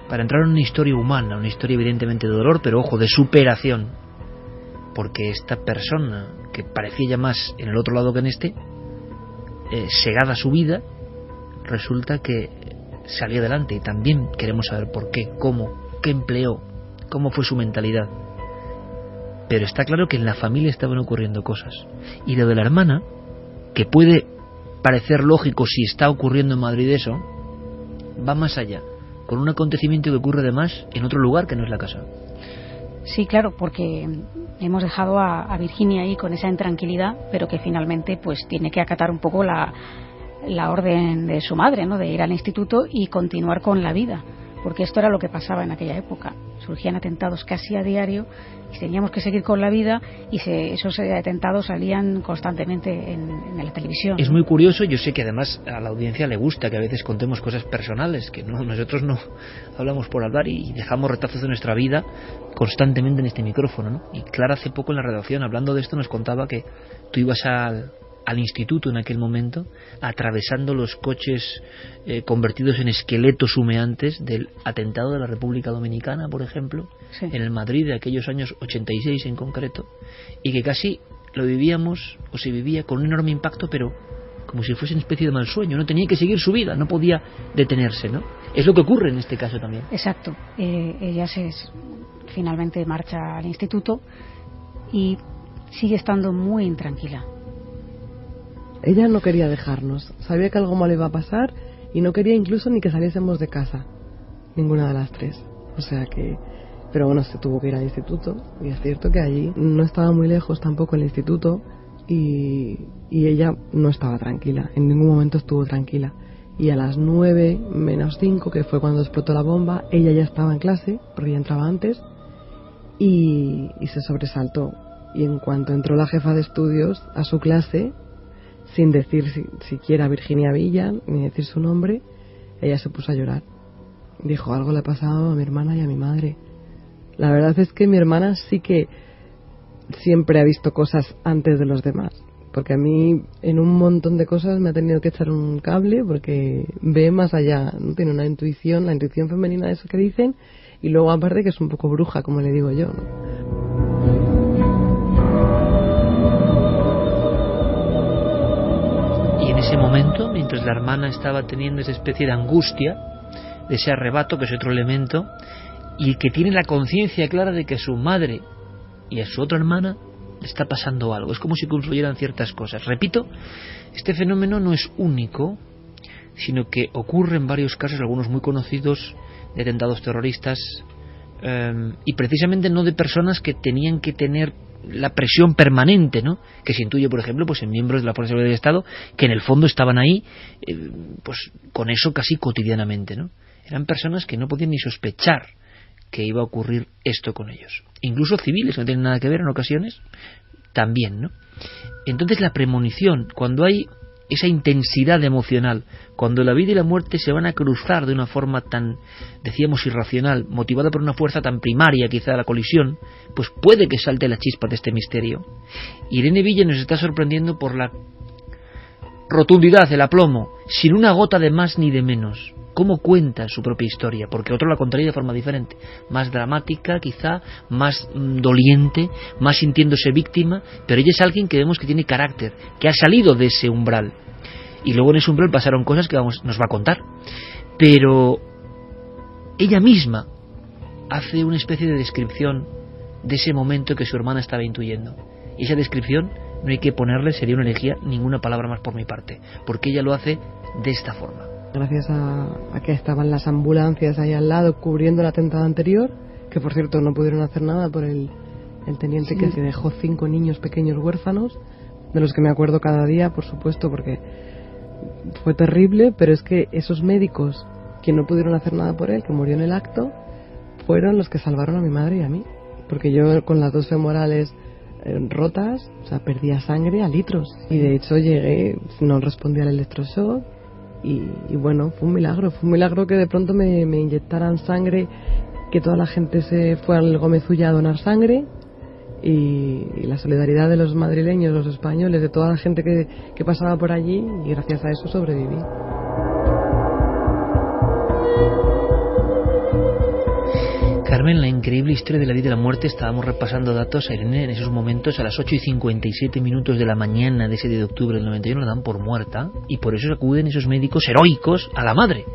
para entrar en una historia humana, una historia evidentemente de dolor, pero ojo, de superación, porque esta persona, que parecía ya más en el otro lado que en este, segada su vida, resulta que salió adelante. Y también queremos saber por qué, cómo, qué empleó, cómo fue su mentalidad. Pero está claro que en la familia estaban ocurriendo cosas. Y lo de la hermana, que puede parecer lógico si está ocurriendo en Madrid eso, va más allá, con un acontecimiento que ocurre además en otro lugar que no es la casa. Sí, claro, porque hemos dejado a Virginia ahí con esa intranquilidad, pero que finalmente pues tiene que acatar un poco la orden de su madre, ¿no?, de ir al instituto y continuar con la vida, porque esto era lo que pasaba en aquella época. Surgían atentados casi a diario y teníamos que seguir con la vida, y esos atentados salían constantemente en la televisión. Es muy curioso. Yo sé que además a la audiencia le gusta que a veces contemos cosas personales, que nosotros no hablamos por hablar y dejamos retazos de nuestra vida constantemente en este micrófono, ¿no? Y Clara hace poco en la redacción, hablando de esto, nos contaba que tú ibas al instituto en aquel momento, atravesando los coches convertidos en esqueletos humeantes del atentado de la República Dominicana, por ejemplo, sí, en el Madrid de aquellos años 86 en concreto, y que casi lo vivíamos, o se vivía con un enorme impacto, pero como si fuese una especie de mal sueño. No tenía que seguir su vida, no podía detenerse, ¿no? Es lo que ocurre en este caso también. Exacto. Ella finalmente marcha al instituto y sigue estando muy intranquila. Ella no quería dejarnos, sabía que algo malo iba a pasar y no quería incluso ni que saliésemos de casa, ninguna de las tres. O sea que, pero bueno, se tuvo que ir al instituto, y es cierto que allí no estaba muy lejos tampoco el instituto, y ella no estaba tranquila, en ningún momento estuvo tranquila. Y a las 9 menos 5, que fue cuando explotó la bomba, ella ya estaba en clase, porque ella entraba antes, y se sobresaltó. Y en cuanto entró la jefa de estudios a su clase, sin decir siquiera Virginia Villa, ni decir su nombre, ella se puso a llorar. Dijo: algo le ha pasado a mi hermana y a mi madre. La verdad es que mi hermana sí que siempre ha visto cosas antes de los demás, porque a mí en un montón de cosas me ha tenido que echar un cable, porque ve más allá, ¿no? Tiene una intuición, la intuición femenina, eso que dicen, y luego aparte que es un poco bruja, como le digo yo, ¿no? Y en ese momento, mientras la hermana estaba teniendo esa especie de angustia, de ese arrebato, que es otro elemento, y que tiene la conciencia clara de que a su madre y a su otra hermana le está pasando algo, es como si confluyeran ciertas cosas. Repito, este fenómeno no es único, sino que ocurre en varios casos, algunos muy conocidos, de atentados terroristas, y precisamente no de personas que tenían que tener la presión permanente, ¿no?, que se intuye, por ejemplo, pues en miembros de la Fuerza de Seguridad del Estado, que en el fondo estaban ahí pues con eso casi cotidianamente, ¿no? Eran personas que no podían ni sospechar que iba a ocurrir esto con ellos. Incluso civiles que no tienen nada que ver en ocasiones, también, ¿no? Entonces la premonición, cuando hay esa intensidad emocional, cuando la vida y la muerte se van a cruzar de una forma tan, decíamos, irracional, motivada por una fuerza tan primaria, quizá la colisión, pues puede que salte la chispa de este misterio. Irene Villa nos está sorprendiendo por la rotundidad, el aplomo, sin una gota de más ni de menos. Cómo cuenta su propia historia, porque otro la contaría de forma diferente, más dramática quizá, más doliente, más sintiéndose víctima, pero ella es alguien que vemos que tiene carácter, que ha salido de ese umbral, y luego en ese umbral pasaron cosas que nos va a contar, pero ella misma hace una especie de descripción de ese momento que su hermana estaba intuyendo, y esa descripción no hay que ponerle, sería una herejía, ninguna palabra más por mi parte, porque ella lo hace de esta forma. Gracias a que estaban las ambulancias ahí al lado cubriendo el atentado anterior, que por cierto no pudieron hacer nada por el teniente, sí, que se dejó 5 niños pequeños huérfanos, de los que me acuerdo cada día, por supuesto, porque fue terrible, pero es que esos médicos que no pudieron hacer nada por él, que murió en el acto, fueron los que salvaron a mi madre y a mí, porque yo con las 2 femorales rotas, o sea, perdía sangre a litros, y de hecho llegué, no respondía al electroshock. Y bueno, fue un milagro que de pronto me inyectaran sangre, que toda la gente se fue al Gómez Ulla a donar sangre, y la solidaridad de los madrileños, los españoles, de toda la gente que pasaba por allí, y gracias a eso sobreviví. Carmen, la increíble historia de la vida y la muerte. Estábamos repasando datos a Irene en esos momentos. A las 8:57 de la mañana de ese día de octubre del 91 la dan por muerta, y por eso acuden esos médicos heroicos a la madre.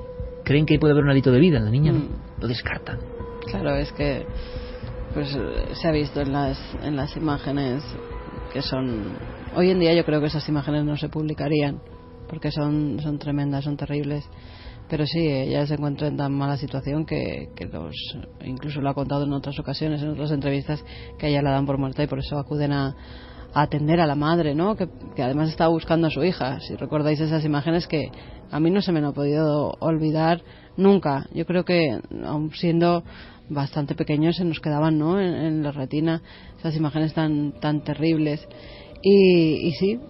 Creen que puede haber un hálito de vida en la niña, ¿no? Lo descartan. Claro, es que pues se ha visto en las imágenes que son... Hoy en día yo creo que esas imágenes no se publicarían porque son tremendas, son terribles. Pero sí, ella se encuentra en tan mala situación que incluso lo ha contado en otras ocasiones, en otras entrevistas, que a ella la dan por muerta y por eso acuden a atender a la madre, ¿no? Que además estaba buscando a su hija. Si recordáis esas imágenes, que a mí no se me han podido olvidar nunca. Yo creo que, aun siendo bastante pequeños, se nos quedaban, ¿no?, en la retina esas imágenes tan terribles. Y sí,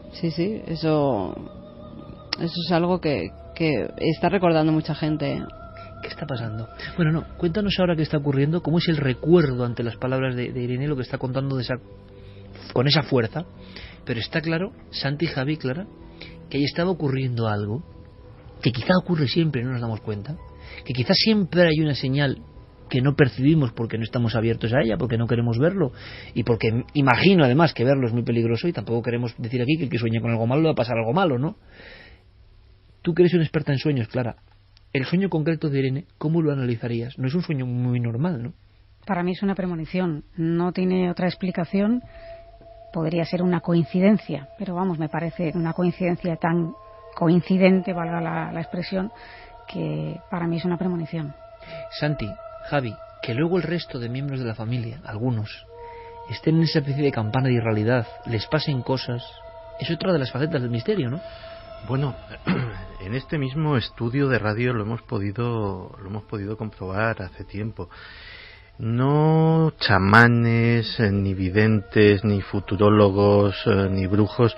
eso es algo que está recordando mucha gente. ¿Qué está pasando? Bueno, no, cuéntanos ahora qué está ocurriendo, cómo es el recuerdo ante las palabras de Irene, lo que está contando con esa fuerza. Pero está claro, Santi, Javi, Clara, que ahí estaba ocurriendo algo que quizá ocurre siempre y no nos damos cuenta, que quizá siempre hay una señal que no percibimos porque no estamos abiertos a ella, porque no queremos verlo, y porque imagino además que verlo es muy peligroso, y tampoco queremos decir aquí que el que sueña con algo malo le va a pasar algo malo, ¿no? Tú que eres una experta en sueños, Clara, el sueño concreto de Irene, ¿cómo lo analizarías? No es un sueño muy normal, ¿no? Para mí es una premonición, no tiene otra explicación. Podría ser una coincidencia, pero vamos, me parece una coincidencia tan coincidente, valga la expresión, que para mí es una premonición. Santi, Javi, que luego el resto de miembros de la familia, algunos, estén en esa especie de campana de irrealidad, les pasen cosas, es otra de las facetas del misterio, ¿no? Bueno, en este mismo estudio de radio lo hemos podido comprobar hace tiempo. No chamanes, ni videntes, ni futurólogos, ni brujos,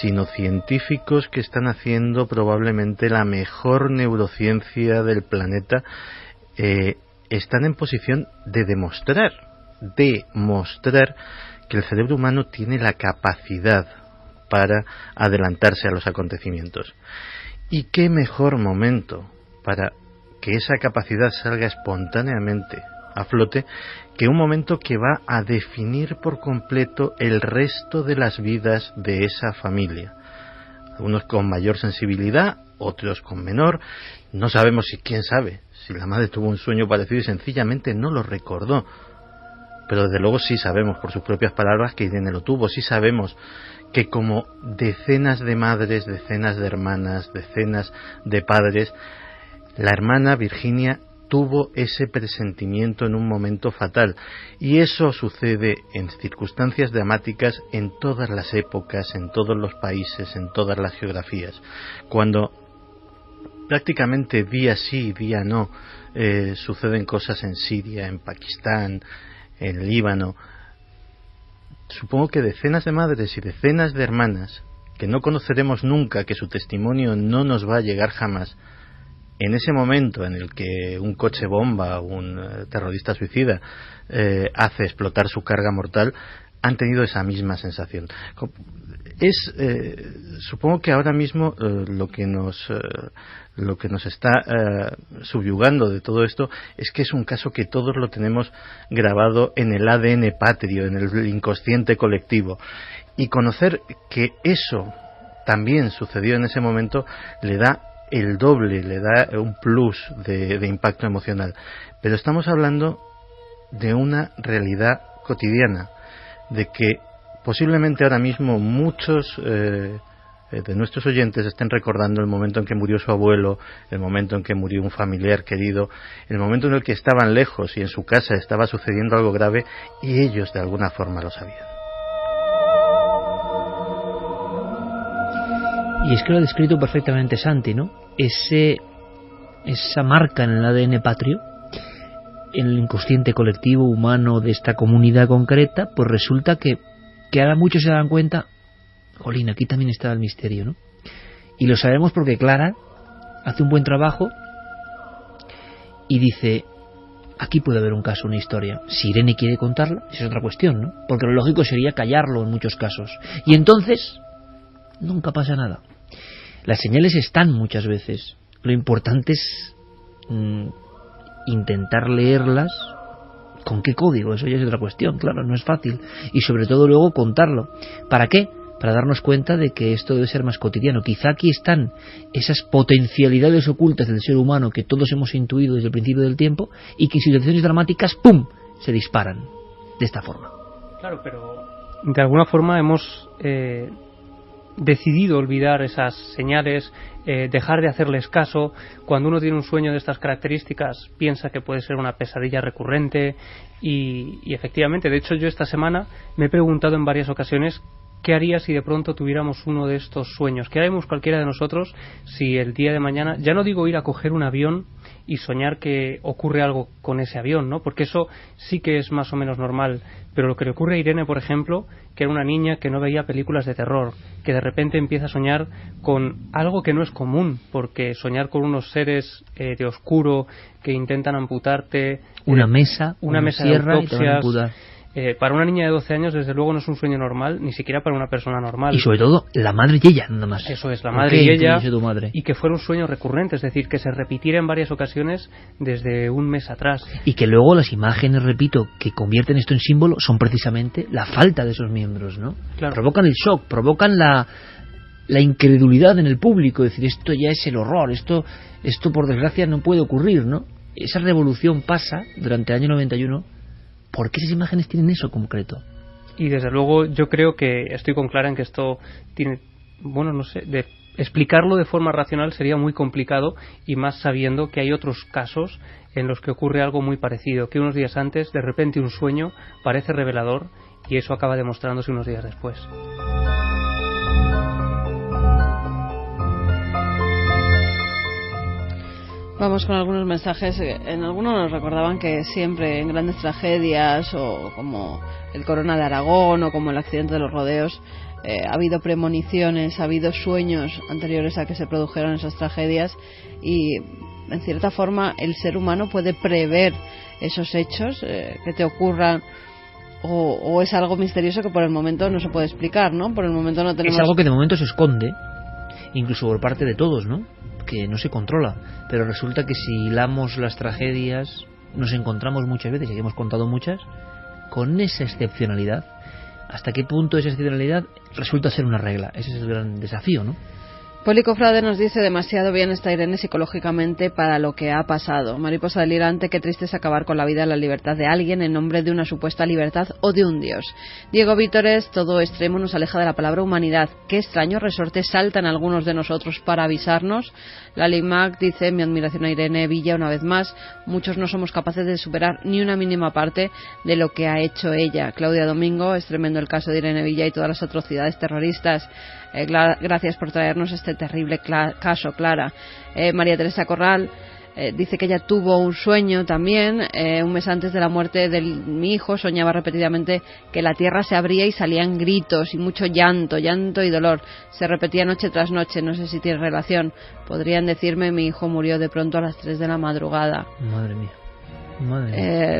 sino científicos que están haciendo probablemente la mejor neurociencia del planeta, están en posición de demostrar que el cerebro humano tiene la capacidad para adelantarse a los acontecimientos. Y qué mejor momento para que esa capacidad salga espontáneamente a flote que un momento que va a definir por completo el resto de las vidas de esa familia. Algunos con mayor sensibilidad, otros con menor. No sabemos quién sabe, si la madre tuvo un sueño parecido y sencillamente no lo recordó. Pero desde luego sí sabemos por sus propias palabras que Irene lo tuvo. Sí sabemos que como decenas de madres, decenas de hermanas, decenas de padres, la hermana Virginia tuvo ese presentimiento en un momento fatal. Y eso sucede en circunstancias dramáticas en todas las épocas, en todos los países, en todas las geografías. Cuando prácticamente día sí, día no, suceden cosas en Siria, en Pakistán, en Líbano. Supongo que decenas de madres y decenas de hermanas que no conoceremos nunca, que su testimonio no nos va a llegar jamás, en ese momento en el que un coche bomba o un terrorista suicida hace explotar su carga mortal, han tenido esa misma sensación. Supongo que ahora mismo lo que nos está subyugando de todo esto es que es un caso que todos lo tenemos grabado en el ADN patrio, en el inconsciente colectivo, y conocer que eso también sucedió en ese momento le da el doble, le da un plus de impacto emocional. Pero estamos hablando de una realidad cotidiana, de que posiblemente ahora mismo muchos de nuestros oyentes estén recordando el momento en que murió su abuelo, el momento en que murió un familiar querido, el momento en el que estaban lejos y en su casa estaba sucediendo algo grave y ellos de alguna forma lo sabían. Y es que lo ha descrito perfectamente Santi, ¿no? Esa marca en el ADN patrio, en el inconsciente colectivo humano de esta comunidad concreta, pues resulta que ahora muchos se dan cuenta, jolín, aquí también está el misterio, ¿no? Y lo sabemos porque Clara hace un buen trabajo y dice, aquí puede haber un caso, una historia. Si Irene quiere contarla, esa es otra cuestión, ¿no? Porque lo lógico sería callarlo en muchos casos. Y entonces, nunca pasa nada. Las señales están muchas veces. Lo importante es intentar leerlas ¿Con qué código? Eso ya es otra cuestión, claro, no es fácil. Y sobre todo luego contarlo. ¿Para qué? Para darnos cuenta de que esto debe ser más cotidiano. Quizá aquí están esas potencialidades ocultas del ser humano que todos hemos intuido desde el principio del tiempo y que en situaciones dramáticas, ¡pum!, se disparan de esta forma. Claro, pero de alguna forma hemos decidido olvidar esas señales, dejar de hacerles caso. Cuando uno tiene un sueño de estas características, piensa que puede ser una pesadilla recurrente y efectivamente, de hecho yo esta semana me he preguntado en varias ocasiones ¿qué haría si de pronto tuviéramos uno de estos sueños? ¿Qué haríamos cualquiera de nosotros si el día de mañana, ya no digo ir a coger un avión y soñar que ocurre algo con ese avión, ¿no? Porque eso sí que es más o menos normal, pero lo que le ocurre a Irene, por ejemplo, que era una niña que no veía películas de terror, que de repente empieza a soñar con algo que no es común, porque soñar con unos seres de oscuro que intentan amputarte, una mesa de autopsias. Para una niña de 12 años, desde luego, no es un sueño normal, ni siquiera para una persona normal. Y sobre todo, la madre y ella, nada más. Eso es, la madre y ella, y que fuera un sueño recurrente, es decir, que se repitiera en varias ocasiones desde un mes atrás. Y que luego las imágenes, repito, que convierten esto en símbolo, son precisamente la falta de esos miembros, ¿no? Claro. Provocan el shock, provocan la incredulidad en el público, es decir, esto ya es el horror, esto por desgracia no puede ocurrir, ¿no? Esa revolución pasa durante el año 91. ¿Por qué esas imágenes tienen eso concreto? Y desde luego yo creo que estoy con Clara en que esto tiene, bueno, no sé, de explicarlo de forma racional sería muy complicado, y más sabiendo que hay otros casos en los que ocurre algo muy parecido, que unos días antes de repente un sueño parece revelador y eso acaba demostrándose unos días después. Vamos con algunos mensajes. En algunos nos recordaban que siempre en grandes tragedias, o como el Corona de Aragón, o como el accidente de los rodeos, ha habido premoniciones, ha habido sueños anteriores a que se produjeran esas tragedias, y en cierta forma el ser humano puede prever esos hechos que te ocurran, o es algo misterioso que por el momento no se puede explicar, ¿no? Por el momento no tenemos... Es algo que de momento se esconde, incluso por parte de todos, ¿no? Que no se controla, pero resulta que si hilamos las tragedias nos encontramos muchas veces, y hemos contado muchas, con esa excepcionalidad. ¿Hasta qué punto esa excepcionalidad resulta ser una regla? Ese es el gran desafío, ¿no? Poli Cofrade nos dice: demasiado bien está Irene psicológicamente para lo que ha pasado. Mariposa delirante: qué triste es acabar con la vida y la libertad de alguien en nombre de una supuesta libertad o de un dios. Diego Vítores: todo extremo nos aleja de la palabra humanidad. Qué extraños resortes saltan algunos de nosotros para avisarnos. Lali Mac dice: mi admiración a Irene Villa una vez más. Muchos no somos capaces de superar ni una mínima parte de lo que ha hecho ella. Claudia Domingo: es tremendo el caso de Irene Villa y todas las atrocidades terroristas. Gracias por traernos este terrible caso, Clara. María Teresa Corral dice que ella tuvo un sueño también. Un mes antes de la muerte de mi hijo soñaba repetidamente que la tierra se abría y salían gritos y mucho llanto y dolor. Se repetía noche tras noche. No sé si tiene relación. Podrían decirme: mi hijo murió de pronto a las 3 de la madrugada. Madre mía.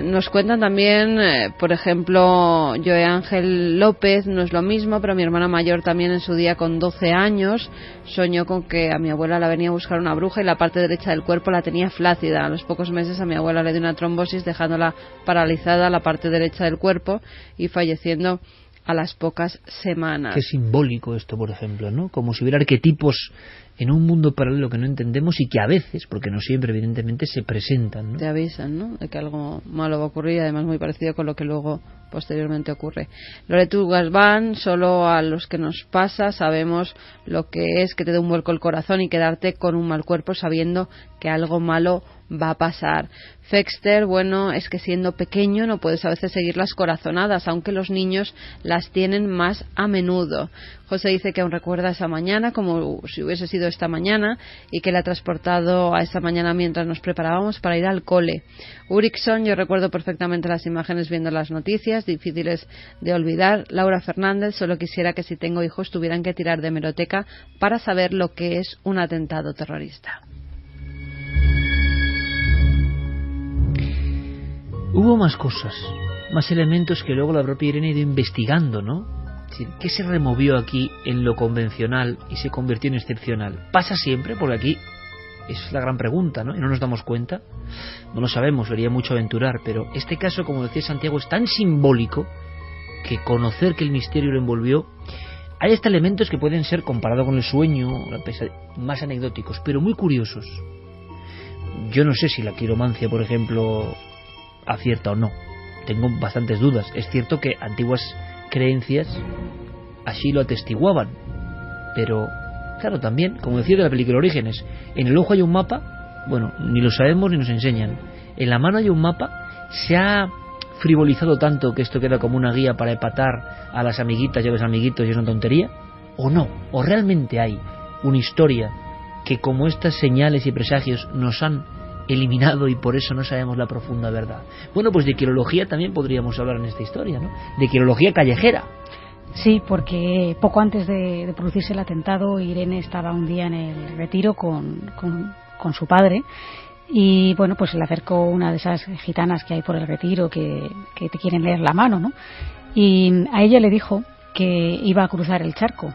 Nos cuentan también, por ejemplo, Joe Ángel López: no es lo mismo, pero mi hermana mayor también en su día con 12 años soñó con que a mi abuela la venía a buscar una bruja y la parte derecha del cuerpo la tenía flácida. A los pocos meses a mi abuela le dio una trombosis, dejándola paralizada la parte derecha del cuerpo y falleciendo a las pocas semanas. Qué simbólico esto, por ejemplo, ¿no? Como si hubiera arquetipos en un mundo paralelo que no entendemos y que a veces, porque no siempre, evidentemente, se presentan, ¿no? Te avisan, ¿no?, de que algo malo va a ocurrir, además muy parecido con lo que luego posteriormente ocurre. Loreto Gasván: solo a los que nos pasa sabemos lo que es que te dé un vuelco el corazón y quedarte con un mal cuerpo sabiendo que algo malo va a pasar. Fexter: bueno, es que siendo pequeño no puedes a veces seguir las corazonadas, aunque los niños las tienen más a menudo. José dice que aún recuerda esa mañana como si hubiese sido esta mañana y que la ha transportado a esa mañana mientras nos preparábamos para ir al cole. Urixon: yo recuerdo perfectamente las imágenes viendo las noticias, difíciles de olvidar. Laura Fernández: solo quisiera que si tengo hijos tuvieran que tirar de hemeroteca para saber lo que es un atentado terrorista. Hubo más cosas, más elementos que luego la propia Irene ha ido investigando, ¿no? ¿Qué se removió aquí en lo convencional y se convirtió en excepcional? Pasa siempre, porque aquí Es la gran pregunta, ¿no? Y no nos damos cuenta. No lo sabemos, sería mucho aventurar, pero este caso, como decía Santiago, es tan simbólico que conocer que el misterio lo envolvió. Hay hasta elementos que pueden ser, comparado con el sueño, más anecdóticos, pero muy curiosos. Yo no sé si la quiromancia, por ejemplo, acierta o no. Tengo bastantes dudas. Es cierto que antiguas creencias así lo atestiguaban, pero claro, también, como decía de la película Orígenes, en el ojo hay un mapa, bueno, ni lo sabemos ni nos enseñan. En la mano hay un mapa. Se ha frivolizado tanto que esto queda como una guía para epatar a las amiguitas y a los amiguitos y es una tontería, o no, o realmente hay una historia que, como estas señales y presagios, nos han eliminado y por eso no sabemos la profunda verdad. Bueno, pues de quirología también podríamos hablar en esta historia, ¿no? De quirología callejera. Sí, porque poco antes de producirse el atentado, Irene estaba un día en el retiro con su padre. Y bueno, pues se le acercó una de esas gitanas que hay por el retiro que te quieren leer la mano, ¿no? Y a ella le dijo que iba a cruzar el charco.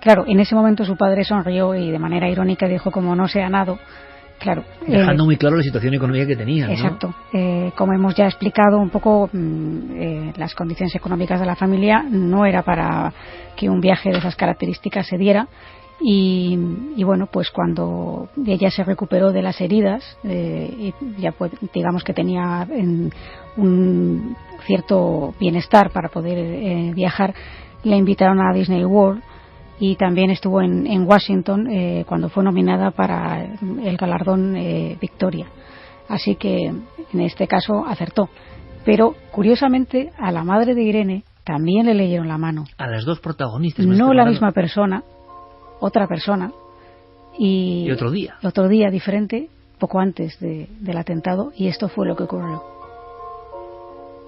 Claro, en ese momento su padre sonrió y de manera irónica dijo, como no sea nado, claro. Dejando muy claro la situación económica que tenía, ¿no? Exacto. Como hemos ya explicado un poco, las condiciones económicas de la familia no era para que un viaje de esas características se diera. Y bueno, pues cuando ella se recuperó de las heridas, y ya pues, digamos que tenía un cierto bienestar para poder viajar, le invitaron a Disney World y también estuvo en Washington cuando fue nominada para el galardón Victoria. Así que en este caso acertó. Pero curiosamente a la madre de Irene también le leyeron la mano. A las dos protagonistas. No la misma persona, otra persona, y otro día diferente, poco antes del atentado, y esto fue lo que ocurrió.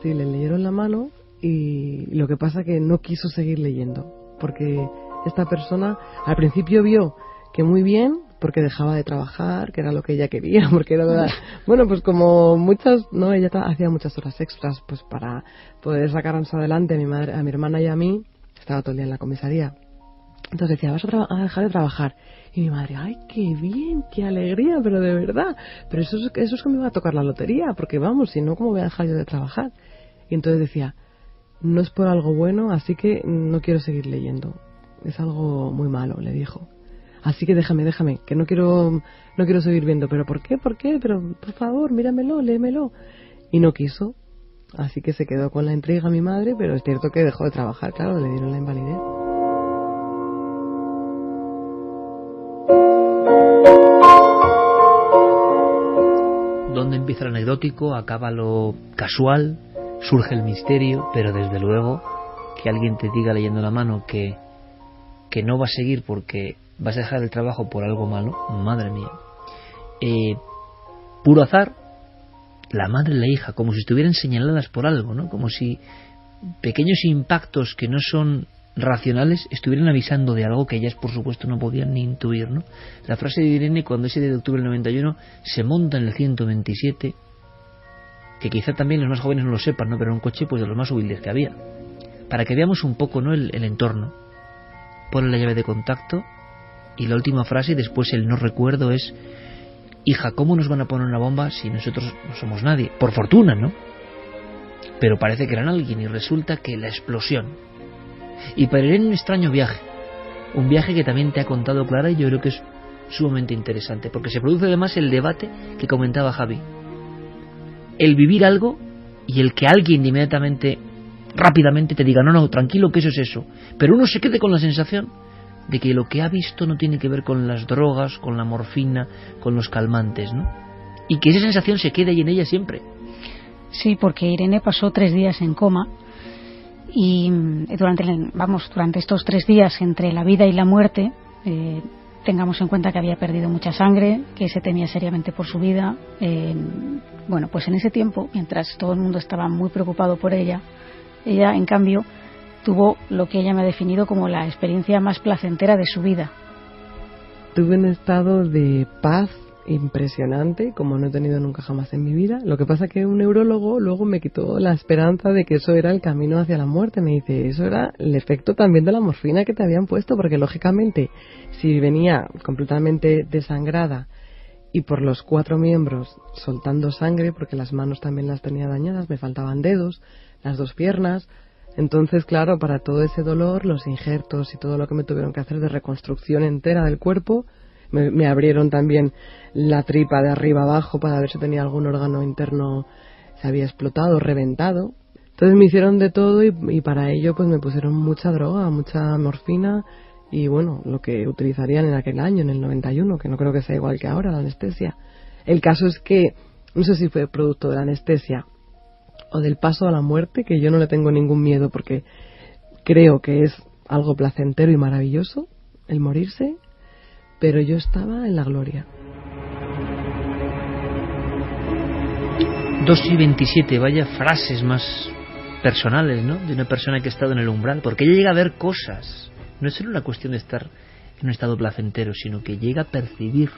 Sí, le leyeron la mano y lo que pasa que no quiso seguir leyendo, porque esta persona al principio vio que muy bien, porque dejaba de trabajar, que era lo que ella quería, porque era verdad. Bueno, pues como muchas, no, ella hacía muchas horas extras, pues para poder sacarnos adelante a mi hermana y a mí. Estaba todo el día en la comisaría. Entonces decía, vas a dejar de trabajar. Y mi madre, ay, qué bien, qué alegría, pero de verdad. Pero eso es que me va a tocar la lotería, porque vamos, si no, ¿cómo voy a dejar yo de trabajar? Y entonces decía, no es por algo bueno, así que no quiero seguir leyendo. Es algo muy malo, le dijo. Así que déjame, que no quiero seguir viendo. ¿Pero por qué? Pero por favor, míramelo, léemelo. Y no quiso. Así que se quedó con la intriga mi madre, pero es cierto que dejó de trabajar, claro, le dieron la invalidez. Donde empieza lo anecdótico, acaba lo casual, surge el misterio, pero desde luego que alguien te diga leyendo la mano que no va a seguir porque vas a dejar el trabajo por algo malo, madre mía. Puro azar, la madre y la hija, como si estuvieran señaladas por algo, ¿no? Como si pequeños impactos que no son racionales estuvieran avisando de algo que ellas por supuesto no podían ni intuir, ¿no? La frase de Irene cuando ese día de octubre del 91 se monta en el 127, que quizá también los más jóvenes no lo sepan, ¿no? Pero era un coche pues de los más humildes que había, para que veamos un poco, ¿no? el entorno. Pone la llave de contacto y la última frase y después el no recuerdo es: hija, ¿cómo nos van a poner una bomba si nosotros no somos nadie? Por fortuna, ¿no? Pero parece que eran alguien y resulta que la explosión. Y para Irene un extraño viaje, un viaje que también te ha contado Clara y yo creo que es sumamente interesante, porque se produce además el debate que comentaba Javi, el vivir algo y el que alguien inmediatamente, rápidamente te diga no, tranquilo, que eso es eso, pero uno se quede con la sensación de que lo que ha visto no tiene que ver con las drogas, con la morfina, con los calmantes, ¿no? Y que esa sensación se quede ahí en ella siempre. Sí, porque Irene pasó 3 días en coma y durante estos 3 días entre la vida y la muerte, tengamos en cuenta que había perdido mucha sangre, que se temía seriamente por su vida. Bueno, pues en ese tiempo, mientras todo el mundo estaba muy preocupado por ella, en cambio tuvo lo que ella me ha definido como la experiencia más placentera de su vida. Tuve un estado de paz impresionante como no he tenido nunca jamás en mi vida. Lo que pasa que un neurólogo luego me quitó la esperanza de que eso era el camino hacia la muerte. Me dice, eso era el efecto también de la morfina que te habían puesto, porque lógicamente si venía completamente desangrada y por los 4 miembros soltando sangre, porque las manos también las tenía dañadas, me faltaban dedos, las 2 piernas. Entonces, claro, para todo ese dolor, los injertos y todo lo que me tuvieron que hacer de reconstrucción entera del cuerpo, me abrieron también la tripa de arriba abajo para ver si tenía algún órgano interno, se había explotado, reventado. Entonces me hicieron de todo y para ello pues me pusieron mucha droga, mucha morfina y bueno, lo que utilizarían en aquel año, en el 91, que no creo que sea igual que ahora, la anestesia. El caso es que, no sé si fue producto de la anestesia o del paso a la muerte, que yo no le tengo ningún miedo porque creo que es algo placentero y maravilloso el morirse, pero yo estaba en la gloria. 2:27, vaya frases más personales, ¿no? De una persona que ha estado en el umbral, porque ella llega a ver cosas. No es solo una cuestión de estar en un estado placentero, sino que llega a percibir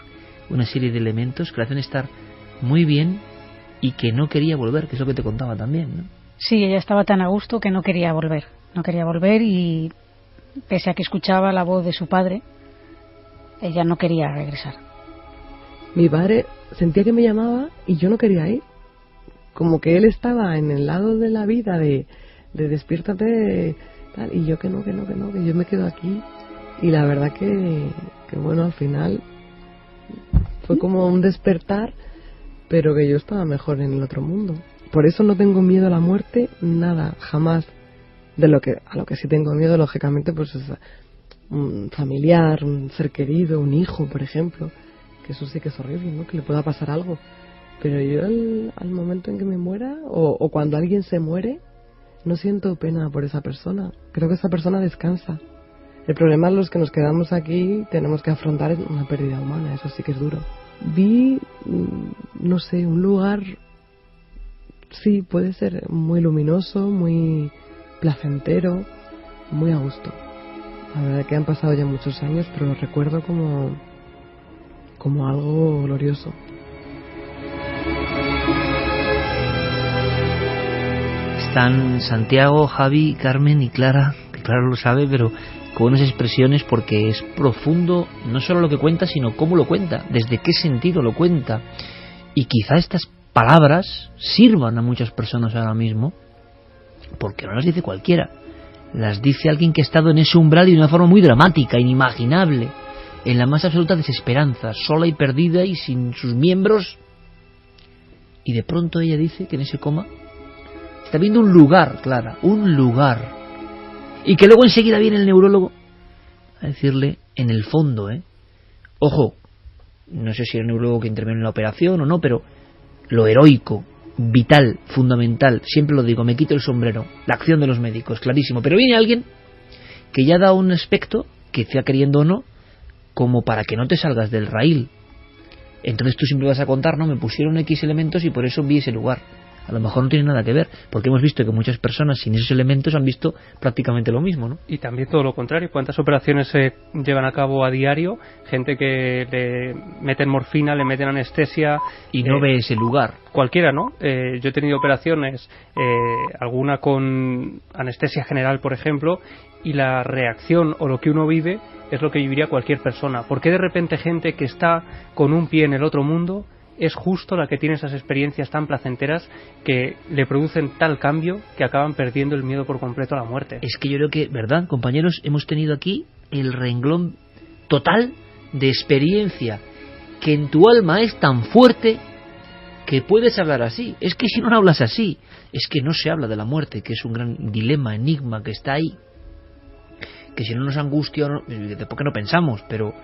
una serie de elementos que le hacen estar muy bien y que no quería volver, que es lo que te contaba también, ¿no? Sí, ella estaba tan a gusto que no quería volver y pese a que escuchaba la voz de su padre, ella no quería regresar. Mi padre sentía que me llamaba y yo no quería ir. Como que él estaba en el lado de la vida de despiértate, tal, y yo que no, que yo me quedo aquí. Y la verdad que bueno, al final fue como un despertar, pero que yo estaba mejor en el otro mundo. Por eso no tengo miedo a la muerte, nada, jamás. A lo que sí tengo miedo, lógicamente, pues es un familiar, un ser querido, un hijo, por ejemplo, que eso sí que es horrible, ¿no? Que le pueda pasar algo. Pero yo al momento en que me muera, o cuando alguien se muere, no siento pena por esa persona. Creo que esa persona descansa. El problema es los que nos quedamos aquí, tenemos que afrontar una pérdida humana, eso sí que es duro. Vi, no sé, un lugar, sí, puede ser muy luminoso, muy placentero, muy a gusto. La verdad que han pasado ya muchos años, pero lo recuerdo como algo glorioso. Están Santiago, Javi, Carmen y Clara, que Clara lo sabe, pero con unas expresiones porque es profundo, no solo lo que cuenta, sino cómo lo cuenta, desde qué sentido lo cuenta. Y quizá estas palabras sirvan a muchas personas ahora mismo, porque no las dice cualquiera. Las dice alguien que ha estado en ese umbral y de una forma muy dramática, inimaginable, en la más absoluta desesperanza, sola y perdida y sin sus miembros. Y de pronto ella dice que en ese coma está viendo un lugar, Clara, un lugar. Y que luego enseguida viene el neurólogo a decirle, en el fondo, ojo, no sé si era el neurólogo que intervino en la operación o no, pero lo heroico, vital, fundamental, siempre lo digo, me quito el sombrero, la acción de los médicos, clarísimo. Pero viene alguien que ya da un aspecto, que sea queriendo o no, como para que no te salgas del raíl. Entonces tú siempre vas a contar, no, me pusieron X elementos y por eso vi ese lugar. A lo mejor no tiene nada que ver, porque hemos visto que muchas personas sin esos elementos han visto prácticamente lo mismo, ¿no? Y también todo lo contrario, ¿cuántas operaciones se llevan a cabo a diario? Gente que le meten morfina, le meten anestesia y no ve ese lugar. Cualquiera, ¿no? Yo he tenido operaciones, alguna con anestesia general, por ejemplo, y la reacción o lo que uno vive es lo que viviría cualquier persona. ¿Por qué de repente gente que está con un pie en el otro mundo es justo la que tiene esas experiencias tan placenteras que le producen tal cambio que acaban perdiendo el miedo por completo a la muerte? Es que yo creo que, ¿verdad, compañeros? Hemos tenido aquí el renglón total de experiencia que en tu alma es tan fuerte que puedes hablar así. Es que si no hablas así, es que no se habla de la muerte, que es un gran dilema, enigma que está ahí. Que si no nos angustia, ¿por qué no pensamos? Pero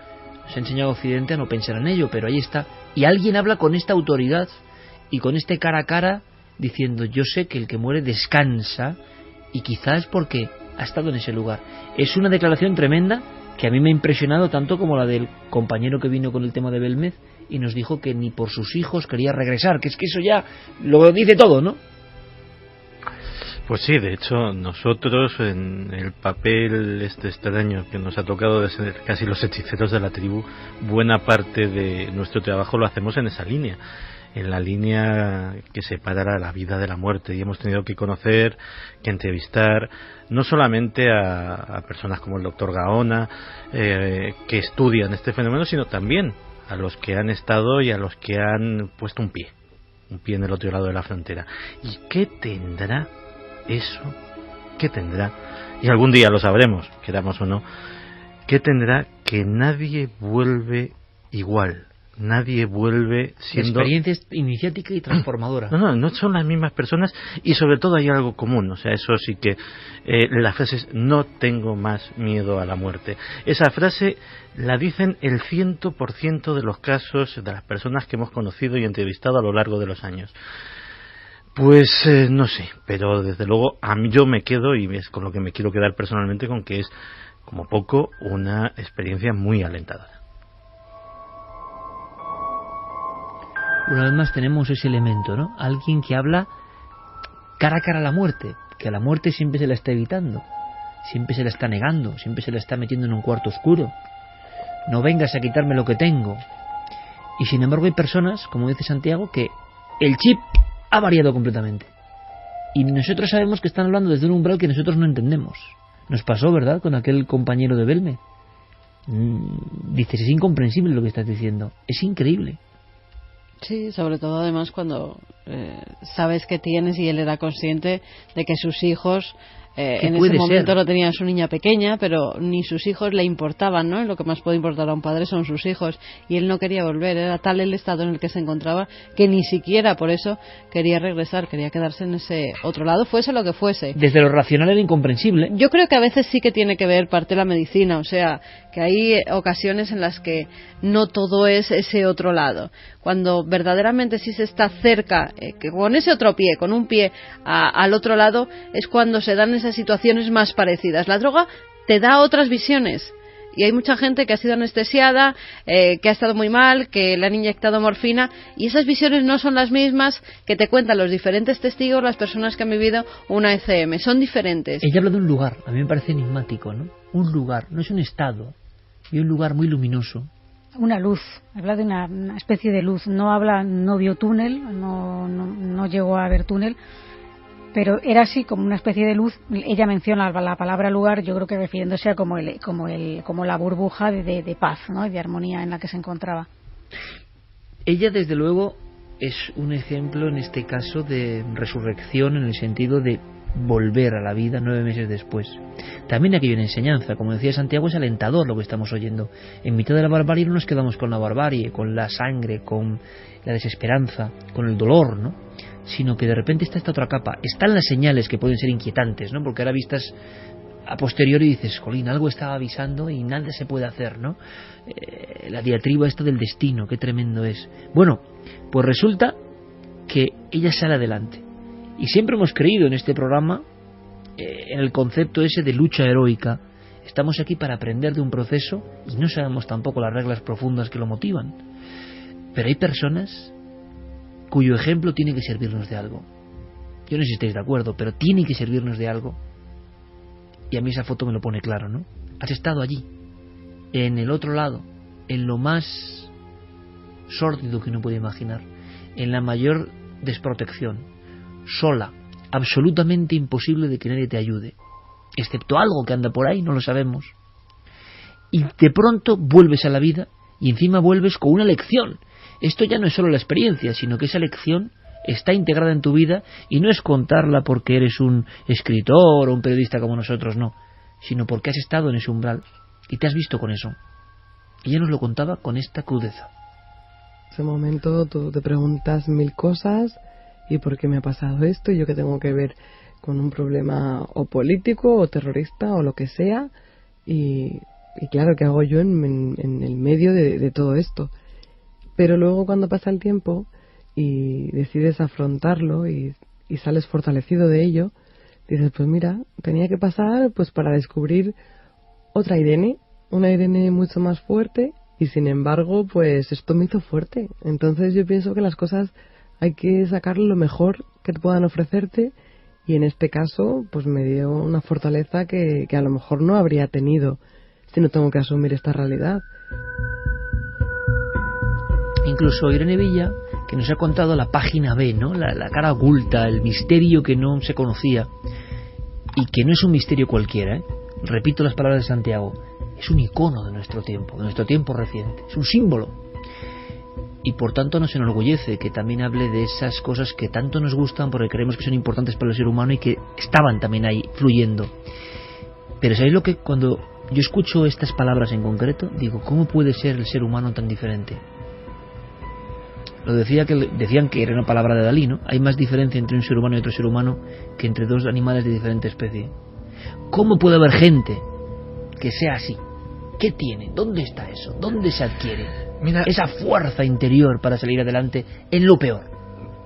nos ha enseñado Occidente a no pensar en ello, pero ahí está. Y alguien habla con esta autoridad y con este cara a cara diciendo, yo sé que el que muere descansa y quizás es porque ha estado en ese lugar. Es una declaración tremenda que a mí me ha impresionado tanto como la del compañero que vino con el tema de Belmez y nos dijo que ni por sus hijos quería regresar, que es que eso ya lo dice todo, ¿no? Pues sí, de hecho nosotros en el papel este extraño que nos ha tocado de ser casi los hechiceros de la tribu, buena parte de nuestro trabajo lo hacemos en esa línea, en la línea que separa la vida de la muerte, y hemos tenido que conocer, que entrevistar no solamente a personas como el doctor Gaona, que estudian este fenómeno, sino también a los que han estado y a los que han puesto un pie en el otro lado de la frontera. ¿Y qué tendrá eso? ¿Qué tendrá? Y algún día lo sabremos, queramos o no. ¿Qué tendrá que nadie vuelve igual? Nadie vuelve siendo... La experiencia es iniciática y transformadora. No son las mismas personas, y sobre todo hay algo común. O sea, eso sí que... la frase es: no tengo más miedo a la muerte. Esa frase la dicen el 100% de los casos de las personas que hemos conocido y entrevistado a lo largo de los años. Pues no sé, pero desde luego a mí yo me quedo, y es con lo que me quiero quedar personalmente, con que es como poco una experiencia muy alentadora. Una vez más tenemos ese elemento, ¿no? Alguien que habla cara a cara a la muerte, que a la muerte siempre se la está evitando, siempre se la está negando, siempre se la está metiendo en un cuarto oscuro. No vengas a quitarme lo que tengo. Y sin embargo hay personas, como dice Santiago, que el chip ha variado completamente. Y nosotros sabemos que están hablando desde un umbral que nosotros no entendemos. Nos pasó, ¿verdad?, con aquel compañero de Belme. Dices, es incomprensible lo que estás diciendo. Es increíble. Sí, sobre todo además cuando sabes que tienes, y él era consciente de que sus hijos en ese momento no tenían su niña pequeña, pero ni sus hijos le importaban, ¿no? Lo que más puede importar a un padre son sus hijos, y él no quería volver. Era tal el estado en el que se encontraba que ni siquiera por eso quería regresar, quería quedarse en ese otro lado, fuese lo que fuese. Desde lo racional era incomprensible. Yo creo que a veces sí que tiene que ver parte de la medicina, o sea, que hay ocasiones en las que no todo es ese otro lado. Cuando verdaderamente sí se está cerca, que con ese otro pie, con un pie al otro lado, es cuando se dan esas situaciones más parecidas. La droga te da otras visiones, y hay mucha gente que ha sido anestesiada, que ha estado muy mal, que le han inyectado morfina, y esas visiones no son las mismas que te cuentan los diferentes testigos, las personas que han vivido una ECM. Son diferentes. Ella habla de un lugar, a mí me parece enigmático, ¿no? Un lugar, no es un estado, y un lugar muy luminoso. Una luz, habla de una especie de luz. No vio túnel, no llegó a ver túnel, pero era así como una especie de luz. Ella menciona la palabra lugar, yo creo que refiriéndose a como la burbuja de paz, ¿no?, y de armonía en la que se encontraba. Ella, desde luego, es un ejemplo en este caso de resurrección, en el sentido de volver a la vida 9 meses después. También aquí hay una enseñanza, como decía Santiago, es alentador lo que estamos oyendo. En mitad de la barbarie no nos quedamos con la barbarie, con la sangre, con la desesperanza, con el dolor, ¿no?, sino que de repente está esta otra capa. Están las señales que pueden ser inquietantes, ¿no?, porque ahora vistas a posteriori dices, jolín, algo estaba avisando y nada se puede hacer, ¿no? La diatriba esta del destino, qué tremendo es. Bueno, pues resulta que ella sale adelante. Y siempre hemos creído en este programa en el concepto ese de lucha heroica. Estamos aquí para aprender de un proceso y no sabemos tampoco las reglas profundas que lo motivan. Pero hay personas cuyo ejemplo tiene que servirnos de algo. Yo no sé si estáis de acuerdo, pero tiene que servirnos de algo. Y a mí esa foto me lo pone claro, ¿no? Has estado allí, en el otro lado, en lo más sórdido que uno puede imaginar, en la mayor desprotección, sola, absolutamente imposible de que nadie te ayude, excepto algo que anda por ahí, no lo sabemos, y de pronto vuelves a la vida, y encima vuelves con una lección. Esto ya no es solo la experiencia, sino que esa lección está integrada en tu vida, y no es contarla porque eres un escritor o un periodista como nosotros, no, sino porque has estado en ese umbral y te has visto con eso. Y ella nos lo contaba con esta crudeza. En ese momento tú te preguntas 1000 cosas, ¿y por qué me ha pasado esto? ¿Y yo qué tengo que ver con un problema o político o terrorista o lo que sea? Y claro, ¿qué hago yo en el medio de todo esto? Pero luego cuando pasa el tiempo y decides afrontarlo y sales fortalecido de ello, dices, pues mira, tenía que pasar pues para descubrir otra Irene, una Irene mucho más fuerte, y sin embargo pues esto me hizo fuerte. Entonces yo pienso que las cosas hay que sacar lo mejor que te puedan ofrecerte, y en este caso pues me dio una fortaleza que a lo mejor no habría tenido si no tengo que asumir esta realidad. Incluso Irene Villa, que nos ha contado la página B, ¿no?, la cara oculta, el misterio que no se conocía, y que no es un misterio cualquiera, ¿eh? Repito las palabras de Santiago, es un icono de nuestro tiempo reciente, es un símbolo. y por tanto nos enorgullece que también hable de esas cosas que tanto nos gustan porque creemos que son importantes para el ser humano y que estaban también ahí fluyendo. Pero ¿sabéis lo que cuando yo escucho estas palabras en concreto? Digo, ¿cómo puede ser el ser humano tan diferente? Decían que era una palabra de Dalí, ¿no? Hay más diferencia entre un ser humano y otro ser humano que entre dos animales de diferente especie. ¿Cómo puede haber gente que sea así? ¿Qué tiene? ¿Dónde está eso? ¿Dónde se adquiere esa fuerza interior para salir adelante en lo peor?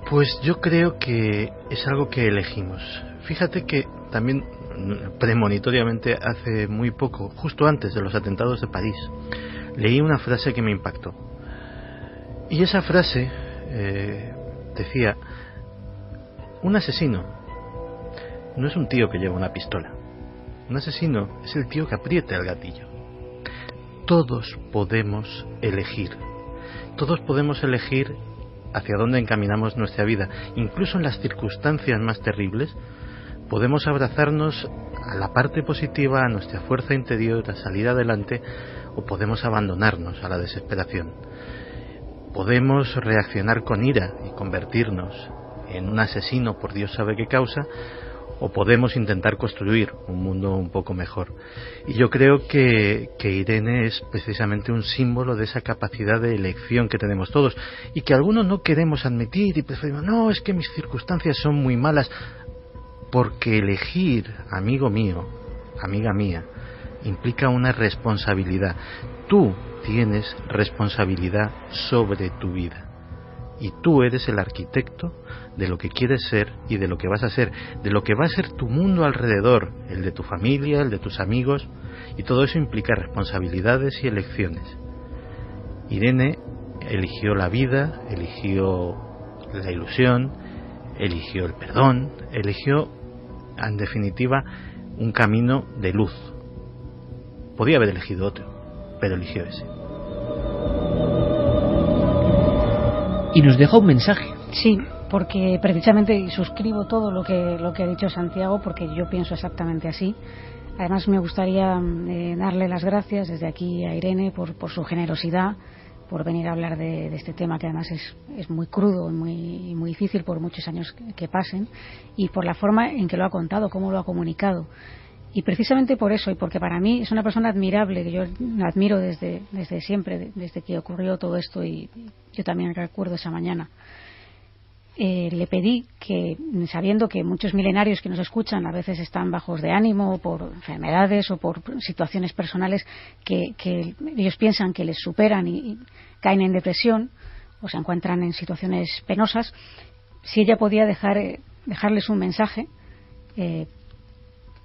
Pues yo creo que es algo que elegimos. Fíjate que también premonitoriamente hace muy poco, justo antes de los atentados de París, leí una frase que me impactó. Y esa frase decía: un asesino no es un tío que lleva una pistola. Un asesino es el tío que aprieta el gatillo. Todos podemos elegir. Todos podemos elegir hacia dónde encaminamos nuestra vida. Incluso en las circunstancias más terribles, podemos abrazarnos a la parte positiva, a nuestra fuerza interior, a salir adelante, o podemos abandonarnos a la desesperación. Podemos reaccionar con ira y convertirnos en un asesino por Dios sabe qué causa, o podemos intentar construir un mundo un poco mejor. Y yo creo que Irene es precisamente un símbolo de esa capacidad de elección que tenemos todos y que algunos no queremos admitir y preferimos, no, es que mis circunstancias son muy malas, porque elegir, amigo mío, amiga mía, implica una responsabilidad. Tú tienes responsabilidad sobre tu vida. Y tú eres el arquitecto de lo que quieres ser y de lo que vas a ser, de lo que va a ser tu mundo alrededor, el de tu familia, el de tus amigos, y todo eso implica responsabilidades y elecciones. Irene eligió la vida, eligió la ilusión, eligió el perdón, eligió, en definitiva, un camino de luz. Podía haber elegido otro, pero eligió ese. Y nos deja un mensaje. Sí, porque precisamente suscribo todo lo que ha dicho Santiago, porque yo pienso exactamente así. Además me gustaría darle las gracias desde aquí a Irene por su generosidad, por venir a hablar de este tema que además es muy crudo y muy difícil por muchos años que pasen, y por la forma en que lo ha contado, cómo lo ha comunicado. Y precisamente por eso, y porque para mí es una persona admirable, que yo la admiro desde siempre, desde que ocurrió todo esto, y yo también recuerdo esa mañana. Le pedí que, sabiendo que muchos milenarios que nos escuchan a veces están bajos de ánimo por enfermedades o por situaciones personales que ellos piensan que les superan y caen en depresión o se encuentran en situaciones penosas, si ella podía dejarles un mensaje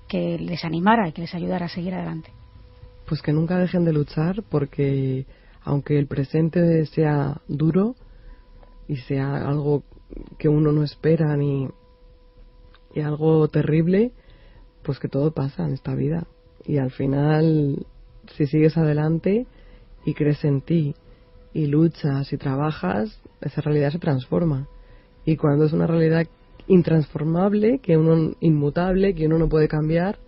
que les animara y que les ayudara a seguir adelante. Pues que nunca dejen de luchar, porque aunque el presente sea duro y sea algo que uno no espera y algo terrible, pues que todo pasa en esta vida, y al final, si sigues adelante y crees en ti y luchas y trabajas, esa realidad se transforma. Y cuando es una realidad intransformable, que uno inmutable, que uno no puede cambiar,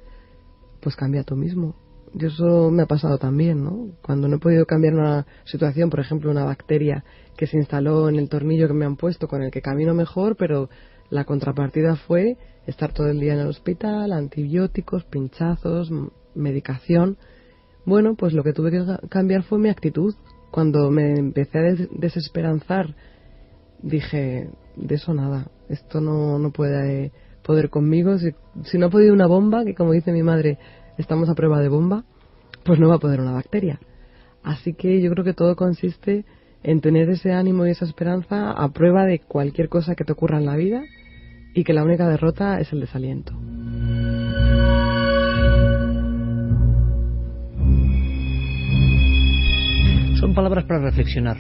pues cambia tú mismo. Y eso me ha pasado también, ¿no? Cuando no he podido cambiar una situación, por ejemplo, una bacteria que se instaló en el tornillo que me han puesto, con el que camino mejor, pero la contrapartida fue estar todo el día en el hospital, antibióticos, pinchazos, medicación. Bueno, pues lo que tuve que cambiar fue mi actitud. Cuando me empecé a desesperanzar, dije, de eso nada, esto no puede poder conmigo. Si no ha podido una bomba, que como dice mi madre, estamos a prueba de bomba, pues no va a poder una bacteria. Así que yo creo que todo consiste en tener ese ánimo y esa esperanza a prueba de cualquier cosa que te ocurra en la vida, y que la única derrota es el desaliento. Son palabras para reflexionar,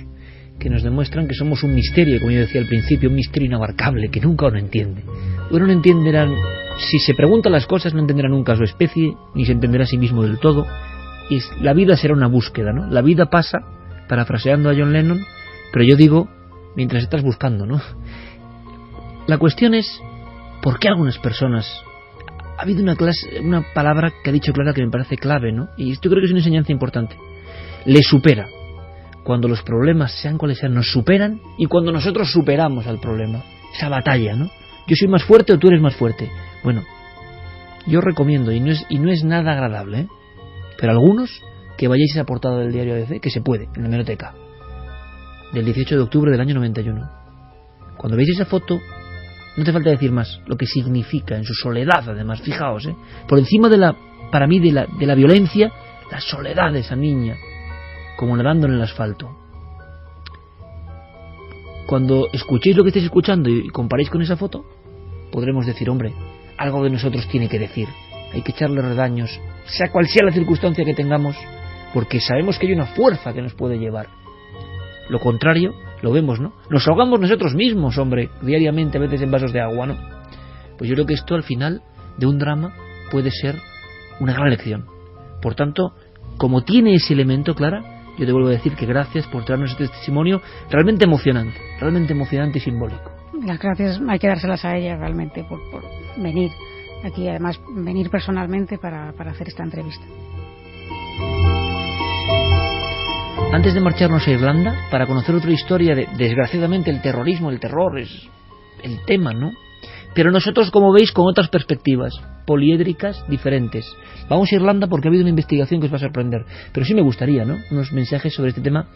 que nos demuestran que somos un misterio, como yo decía al principio, un misterio inabarcable, que nunca uno entiende. Uno no entenderá, si se pregunta las cosas, no entenderá nunca a su especie, ni se entenderá a sí mismo del todo, y la vida será una búsqueda, ¿no? La vida pasa, parafraseando a John Lennon, pero yo digo, mientras estás buscando, ¿no? La cuestión es, ¿por qué algunas personas... Ha habido una palabra que ha dicho Clara que me parece clave, ¿no? Y esto creo que es una enseñanza importante. Le supera. cuando los problemas, sean cuales sean, nos superan y cuando nosotros superamos al problema. Esa batalla, ¿no? Yo soy más fuerte o tú eres más fuerte. Bueno, yo recomiendo, y no es nada agradable, ¿eh? Pero algunos, que vayáis a esa portada del diario ABC, que se puede, en la hemeroteca, del 18 de octubre del año 91. Cuando veis esa foto, no hace falta decir más, lo que significa en su soledad, además, fijaos, ¿eh? Por encima para mí, de la violencia, la soledad de esa niña, como nadando en el asfalto. Cuando escuchéis lo que estáis escuchando y comparéis con esa foto, podremos decir, hombre, algo de nosotros tiene que decir. Hay que echarle redaños, sea cual sea la circunstancia que tengamos, porque sabemos que hay una fuerza que nos puede llevar. Lo contrario, lo vemos, ¿no? Nos ahogamos nosotros mismos, hombre, diariamente, a veces en vasos de agua, ¿no? Pues yo creo que esto, al final de un drama, puede ser una gran lección. Por tanto, como tiene ese elemento, Clara, yo te vuelvo a decir que gracias por traernos este testimonio realmente emocionante y simbólico. Las gracias hay que dárselas a ella realmente por venir aquí, además venir personalmente para hacer esta entrevista. Antes de marcharnos a Irlanda, para conocer otra historia desgraciadamente, el terrorismo, el terror es el tema, ¿no? Pero nosotros, como veis, con otras perspectivas poliédricas diferentes. Vamos a Irlanda porque ha habido una investigación que os va a sorprender. Pero sí me gustaría, ¿no? Unos mensajes sobre este tema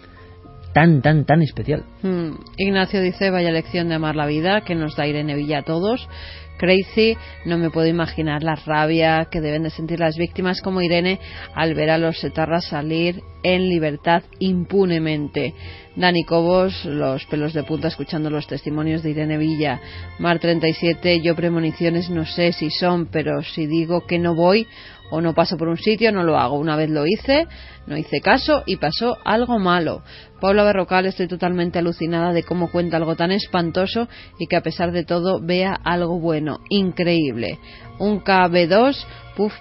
tan especial. Ignacio dice, vaya lección de amar la vida que nos da Irene Villa a todos. Crazy, no me puedo imaginar la rabia que deben de sentir las víctimas como Irene al ver a los etarras salir en libertad impunemente. Dani Cobos, los pelos de punta escuchando los testimonios de Irene Villa. Mar 37, yo premoniciones no sé si son, pero si digo que no voy o no paso por un sitio, no lo hago. Una vez lo hice, no hice caso y pasó algo malo. Paula Berrocal, estoy totalmente alucinada de cómo cuenta algo tan espantoso y que a pesar de todo vea algo bueno. Increíble. Un KB2,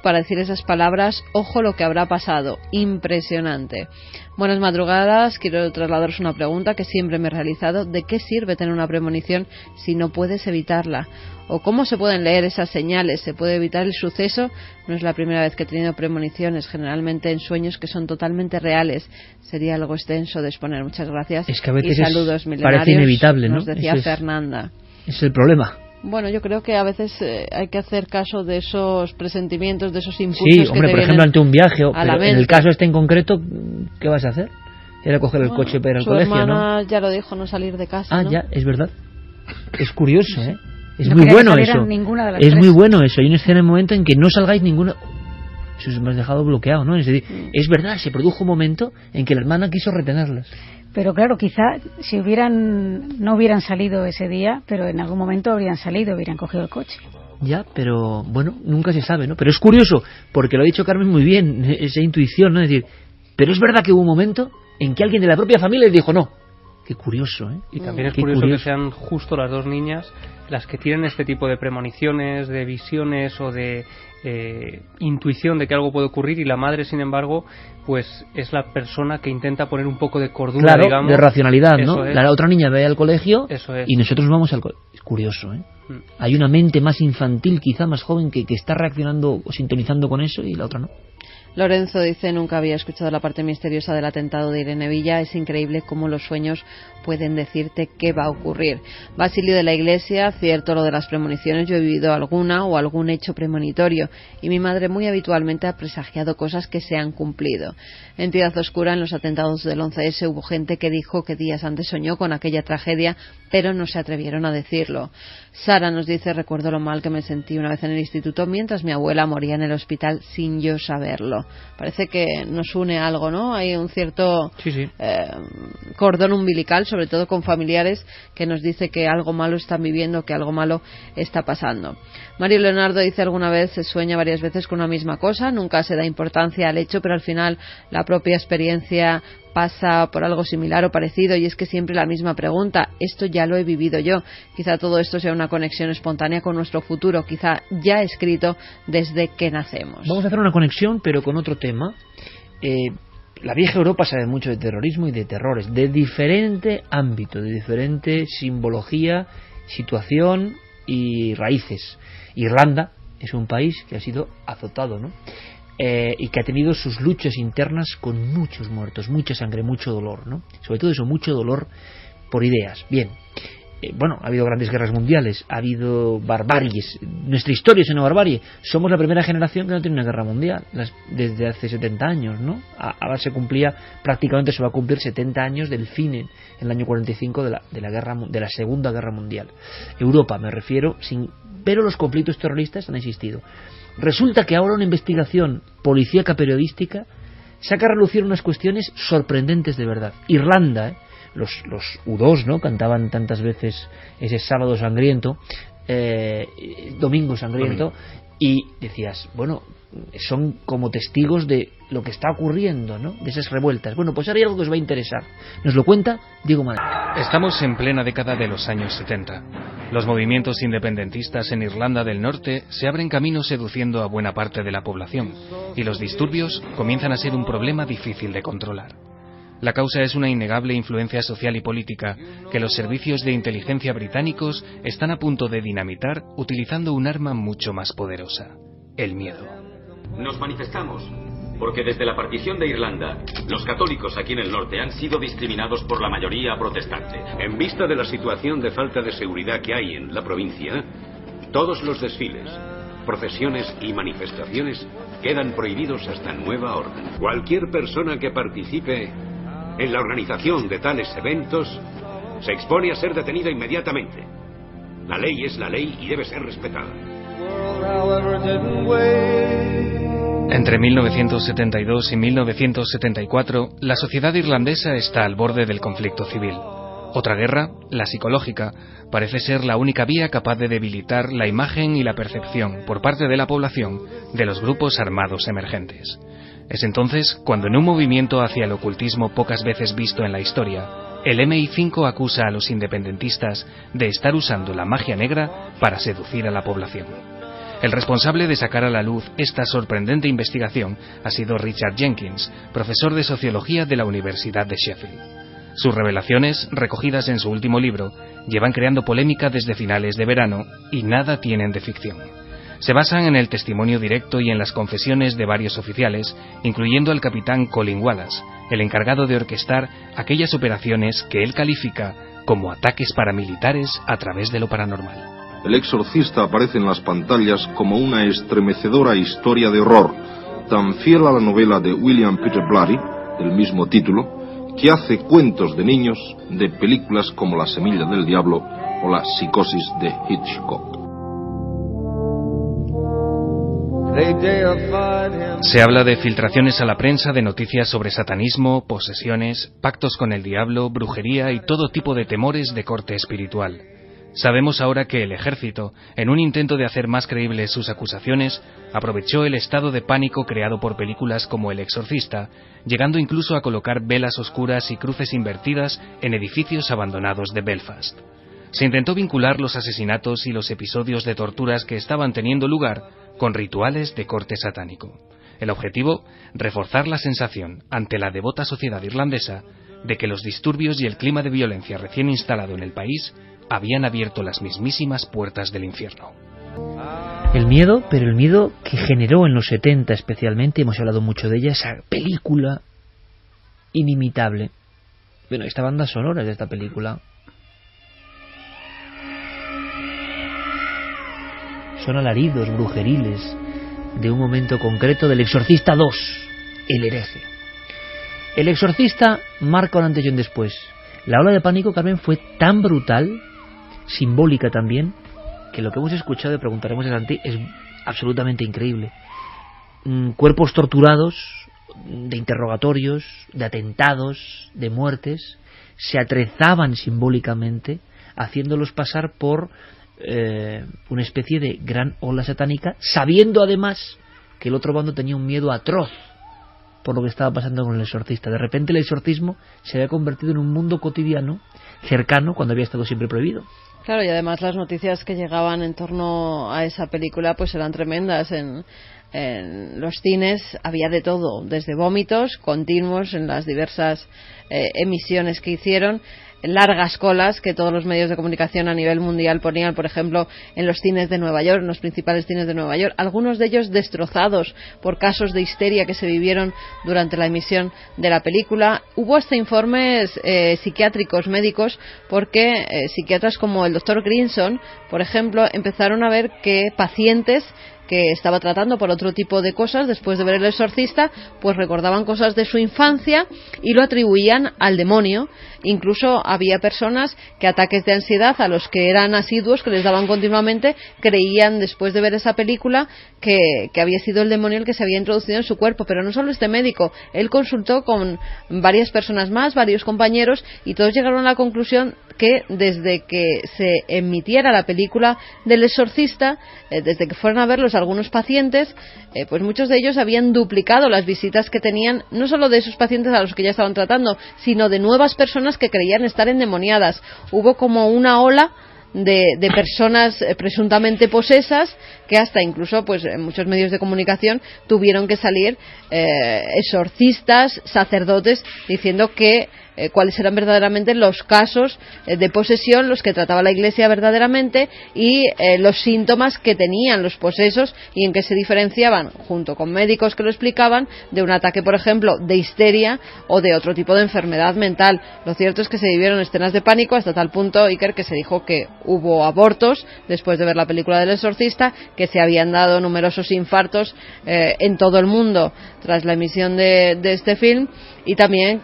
para decir esas palabras, ojo lo que habrá pasado. Impresionante. Buenas madrugadas, quiero trasladaros una pregunta que siempre me he realizado. ¿De qué sirve tener una premonición si no puedes evitarla? ¿O cómo se pueden leer esas señales? ¿Se puede evitar el suceso? No es la primera vez que he tenido premoniciones, generalmente en sueños que son totalmente reales. Sería algo extenso de exponer. Muchas gracias. Es que a veces y saludos milenarios. Parece inevitable, ¿no? Nos decía Fernanda. Es el problema. Bueno, yo creo que a veces hay que hacer caso de esos presentimientos, de esos impulsos. Sí, hombre, por ejemplo, ante un viaje, pero en el caso este en concreto, ¿qué vas a hacer? Era coger el coche para ir al colegio, ¿no? Su hermana ya lo dijo, no salir de casa, ¿no? Ya, es verdad. Es curioso, ¿eh? Es no muy bueno eso. Es muy bueno eso. Hay una escena en un momento en que no salgáis ninguna. Eso me has dejado bloqueado, ¿no? Es decir, es verdad, se produjo un momento en que la hermana quiso retenerlas. Pero claro, quizá si no hubieran salido ese día, pero en algún momento hubieran cogido el coche. Ya, pero bueno, nunca se sabe, ¿no? Pero es curioso, porque lo ha dicho Carmen muy bien, esa intuición, ¿no? Es decir, pero es verdad que hubo un momento en que alguien de la propia familia les dijo no. Qué curioso, ¿eh? Y también es curioso que sean justo las dos niñas las que tienen este tipo de premoniciones, de visiones o de intuición de que algo puede ocurrir, y la madre, sin embargo, pues es la persona que intenta poner un poco de cordura, claro, digamos, de racionalidad, ¿no? La otra niña va al colegio y nosotros vamos al colegio. Es curioso, ¿eh? Hay una mente más infantil, quizá más joven, que está reaccionando o sintonizando con eso, y la otra no. Lorenzo dice, nunca había escuchado la parte misteriosa del atentado de Irene Villa. Es increíble cómo los sueños pueden decirte qué va a ocurrir. Basilio de la Iglesia, cierto lo de las premoniciones, yo he vivido alguna o algún hecho premonitorio y mi madre muy habitualmente ha presagiado cosas que se han cumplido. Entidad oscura, en los atentados del 11S hubo gente que dijo que días antes soñó con aquella tragedia, pero no se atrevieron a decirlo. Sara nos dice, recuerdo lo mal que me sentí una vez en el instituto mientras mi abuela moría en el hospital sin yo saberlo. Parece que nos une algo, ¿no? Hay un cierto cordón umbilical, sobre todo con familiares, que nos dice que algo malo están viviendo, que algo malo está pasando. Mario Leonardo dice, alguna vez se sueña varias veces con una misma cosa, nunca se da importancia al hecho, pero al final la propia experiencia pasa por algo similar o parecido, y es que siempre la misma pregunta, esto ya lo he vivido yo. Quizá todo esto sea una conexión espontánea con nuestro futuro, quizá ya escrito desde que nacemos. Vamos a hacer una conexión, pero con otro tema. La vieja Europa sabe mucho de terrorismo y de terrores, de diferente ámbito, de diferente simbología, situación y raíces. Irlanda es un país que ha sido azotado, ¿no? y que ha tenido sus luchas internas con muchos muertos, mucha sangre, mucho dolor, ¿no? Sobre todo eso, mucho dolor por ideas. Bien, bueno, ha habido grandes guerras mundiales, ha habido barbaries. Nuestra historia es una barbarie. Somos la primera generación que no tiene una guerra mundial desde hace 70 años, ¿no? Ahora se va a cumplir 70 años del fin en el año 45 de la Segunda Guerra Mundial. Europa, me refiero, pero los conflictos terroristas han existido. Resulta que ahora una investigación policíaca periodística saca a relucir unas cuestiones sorprendentes de verdad. Irlanda, los U2, ¿no? Cantaban tantas veces ese sábado sangriento, domingo sangriento, y decías, bueno, son como testigos de lo que está ocurriendo, ¿no? De esas revueltas. Bueno, pues ahora hay algo que os va a interesar. Nos lo cuenta Diego Madrid. Estamos en plena década de los años 70. Los movimientos independentistas en Irlanda del Norte se abren camino seduciendo a buena parte de la población, y los disturbios comienzan a ser un problema difícil de controlar. La causa es una innegable influencia social y política que los servicios de inteligencia británicos están a punto de dinamitar utilizando un arma mucho más poderosa: el miedo. Nos manifestamos porque desde la partición de Irlanda, los católicos aquí en el norte han sido discriminados por la mayoría protestante. En vista de la situación de falta de seguridad que hay en la provincia, todos los desfiles, procesiones y manifestaciones quedan prohibidos hasta nueva orden. Cualquier persona que participe en la organización de tales eventos se expone a ser detenida inmediatamente. La ley es la ley y debe ser respetada. Entre 1972 y 1974, la sociedad irlandesa está al borde del conflicto civil. Otra guerra, la psicológica, parece ser la única vía capaz de debilitar la imagen y la percepción por parte de la población de los grupos armados emergentes. Es entonces cuando, en un movimiento hacia el ocultismo pocas veces visto en la historia, el MI5 acusa a los independentistas de estar usando la magia negra para seducir a la población. El responsable de sacar a la luz esta sorprendente investigación ha sido Richard Jenkins, profesor de sociología de la Universidad de Sheffield. Sus revelaciones, recogidas en su último libro, llevan creando polémica desde finales de verano y nada tienen de ficción. Se basan en el testimonio directo y en las confesiones de varios oficiales, incluyendo al capitán Colin Wallace, el encargado de orquestar aquellas operaciones que él califica como ataques paramilitares a través de lo paranormal. El exorcista aparece en las pantallas como una estremecedora historia de horror, tan fiel a la novela de William Peter Blatty, del mismo título, que hace cuentos de niños de películas como La semilla del diablo o La psicosis de Hitchcock. Se habla de filtraciones a la prensa de noticias sobre satanismo, posesiones, pactos con el diablo, brujería y todo tipo de temores de corte espiritual. Sabemos ahora que el ejército, en un intento de hacer más creíbles sus acusaciones, aprovechó el estado de pánico creado por películas como El exorcista, llegando incluso a colocar velas oscuras y cruces invertidas en edificios abandonados de Belfast. Se intentó vincular los asesinatos y los episodios de torturas que estaban teniendo lugar con rituales de corte satánico. El objetivo, reforzar la sensación ante la devota sociedad irlandesa de que los disturbios y el clima de violencia recién instalado en el país habían abierto las mismísimas puertas del infierno. El miedo, pero el miedo que generó en los 70 especialmente, hemos hablado mucho de ella, esa película inimitable. Bueno, esta banda sonora de esta película son alaridos brujeriles de un momento concreto del Exorcista 2, El hereje. El Exorcista marca un antes y un después. La ola de pánico, Carmen, fue tan brutal, simbólica también, que lo que hemos escuchado, y preguntaremos a Santi, es absolutamente increíble. Cuerpos torturados, de interrogatorios, de atentados, de muertes, se atrezaban simbólicamente, haciéndolos pasar por una especie de gran ola satánica, sabiendo además que el otro bando tenía un miedo atroz por lo que estaba pasando con el exorcista. De repente el exorcismo se había convertido en un mundo cotidiano, cercano, cuando había estado siempre prohibido. Claro, y además las noticias que llegaban en torno a esa película pues eran tremendas. En los cines había de todo, desde vómitos continuos en las diversas emisiones que hicieron. largas colas que todos los medios de comunicación a nivel mundial ponían, por ejemplo, en los cines de Nueva York, en los principales cines de Nueva York, algunos de ellos destrozados por casos de histeria que se vivieron durante la emisión de la película. Hubo hasta informes psiquiátricos, médicos, porque psiquiatras como el doctor Grinson, por ejemplo, empezaron a ver que pacientes que estaba tratando por otro tipo de cosas, después de ver El Exorcista, pues recordaban cosas de su infancia y lo atribuían al demonio. Incluso había personas que ataques de ansiedad a los que eran asiduos, que les daban continuamente, creían después de ver esa película que había sido el demonio el que se había introducido en su cuerpo. Pero no solo este médico, él consultó con varias personas más, varios compañeros, y todos llegaron a la conclusión que desde que se emitiera la película del Exorcista, desde que fueron a verlos algunos pacientes, pues muchos de ellos habían duplicado las visitas que tenían, no solo de esos pacientes a los que ya estaban tratando, sino de nuevas personas que creían estar endemoniadas. Hubo como una ola de personas presuntamente posesas, que hasta incluso pues en muchos medios de comunicación tuvieron que salir exorcistas, sacerdotes, diciendo que cuáles eran verdaderamente los casos de posesión, los que trataba la Iglesia verdaderamente, y los síntomas que tenían los posesos y en qué se diferenciaban, junto con médicos que lo explicaban, de un ataque, por ejemplo, de histeria o de otro tipo de enfermedad mental. Lo cierto es que se vivieron escenas de pánico hasta tal punto, Iker, que se dijo que hubo abortos después de ver la película del Exorcista, que se habían dado numerosos infartos en todo el mundo tras la emisión de este film, y también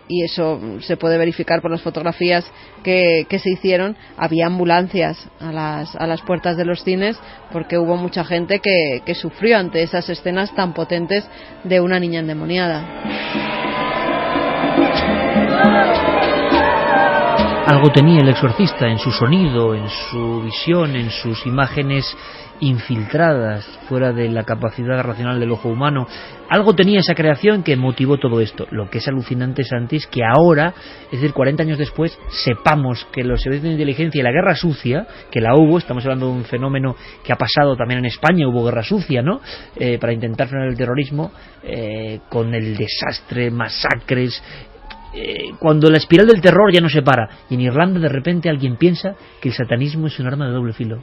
y eso se puede verificar por las fotografías que se hicieron, había ambulancias a las puertas de los cines, porque hubo mucha gente que sufrió ante esas escenas tan potentes de una niña endemoniada. Algo tenía El Exorcista en su sonido, en su visión, en sus imágenes infiltradas fuera de la capacidad racional del ojo humano. Algo tenía esa creación que motivó todo esto. Lo que es alucinante, Santi, es que ahora, es decir, 40 años después, sepamos que los servicios de inteligencia y la guerra sucia, que la hubo, estamos hablando de un fenómeno que ha pasado también en España, hubo guerra sucia, ¿no?, para intentar frenar el terrorismo, con el desastre, masacres, cuando la espiral del terror ya no se para, y en Irlanda de repente alguien piensa que el satanismo es un arma de doble filo.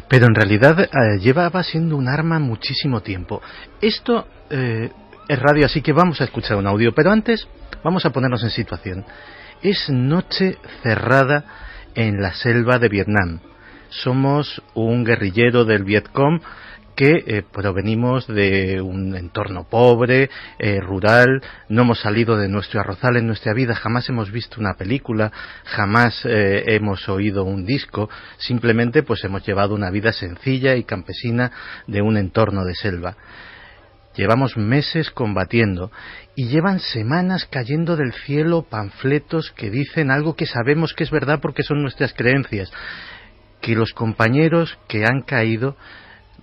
Pero en realidad llevaba siendo un arma muchísimo tiempo. Esto es radio, así que vamos a escuchar un audio, pero antes vamos a ponernos en situación. Es noche cerrada en la selva de Vietnam. Somos un guerrillero del Vietcong que provenimos de un entorno pobre, rural, no hemos salido de nuestro arrozal en nuestra vida, jamás hemos visto una película, jamás hemos oído un disco, simplemente pues hemos llevado una vida sencilla y campesina de un entorno de selva. Llevamos meses combatiendo y llevan semanas cayendo del cielo panfletos que dicen algo que sabemos que es verdad porque son nuestras creencias, que los compañeros que han caído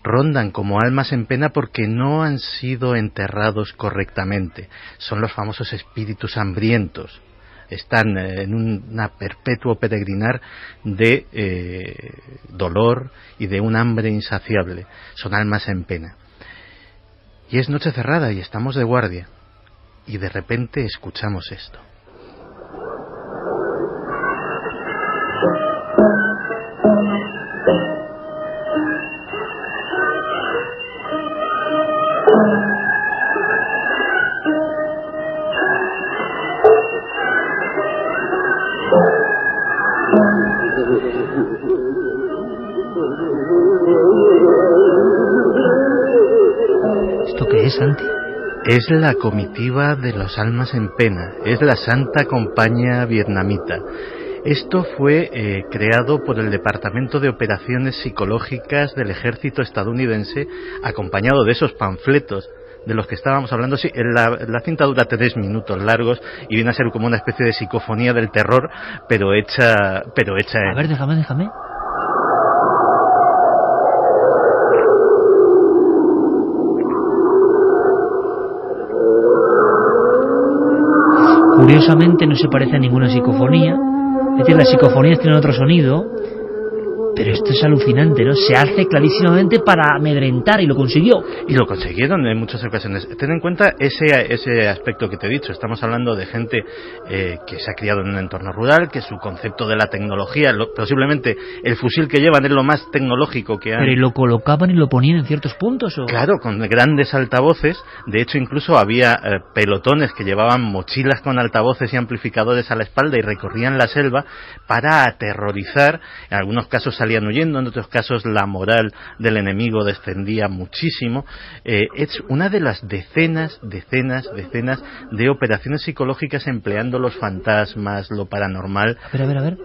rondan como almas en pena porque no han sido enterrados correctamente. Son los famosos espíritus hambrientos. Están en una perpetuo peregrinar de dolor y de un hambre insaciable. Son almas en pena. Y es noche cerrada y estamos de guardia. Y de repente escuchamos esto. ¿Esto qué es, Santi? Es la comitiva de los almas en pena, es la Santa Compañía Vietnamita. Esto fue creado por el Departamento de Operaciones Psicológicas del Ejército estadounidense, acompañado de esos panfletos de los que estábamos hablando. Sí, la cinta dura 3 minutos largos y viene a ser como una especie de psicofonía del terror, pero hecha A ver, déjame. Curiosamente no se parece a ninguna psicofonía, es decir, las psicofonías tienen otro sonido, Pero esto es alucinante, ¿no? Se hace clarísimamente para amedrentar y lo consiguió. Y lo consiguieron en muchas ocasiones. Ten en cuenta ese aspecto que te he dicho. Estamos hablando de gente que se ha criado en un entorno rural, que su concepto de la tecnología, posiblemente el fusil que llevan es lo más tecnológico que han... Pero ¿y lo colocaban y lo ponían en ciertos puntos? ¿O? Claro, con grandes altavoces. De hecho, incluso había pelotones que llevaban mochilas con altavoces y amplificadores a la espalda y recorrían la selva para aterrorizar. En algunos casos salían huyendo, en otros casos la moral del enemigo descendía muchísimo. Es una de las decenas de operaciones psicológicas empleando los fantasmas, lo paranormal. A ver.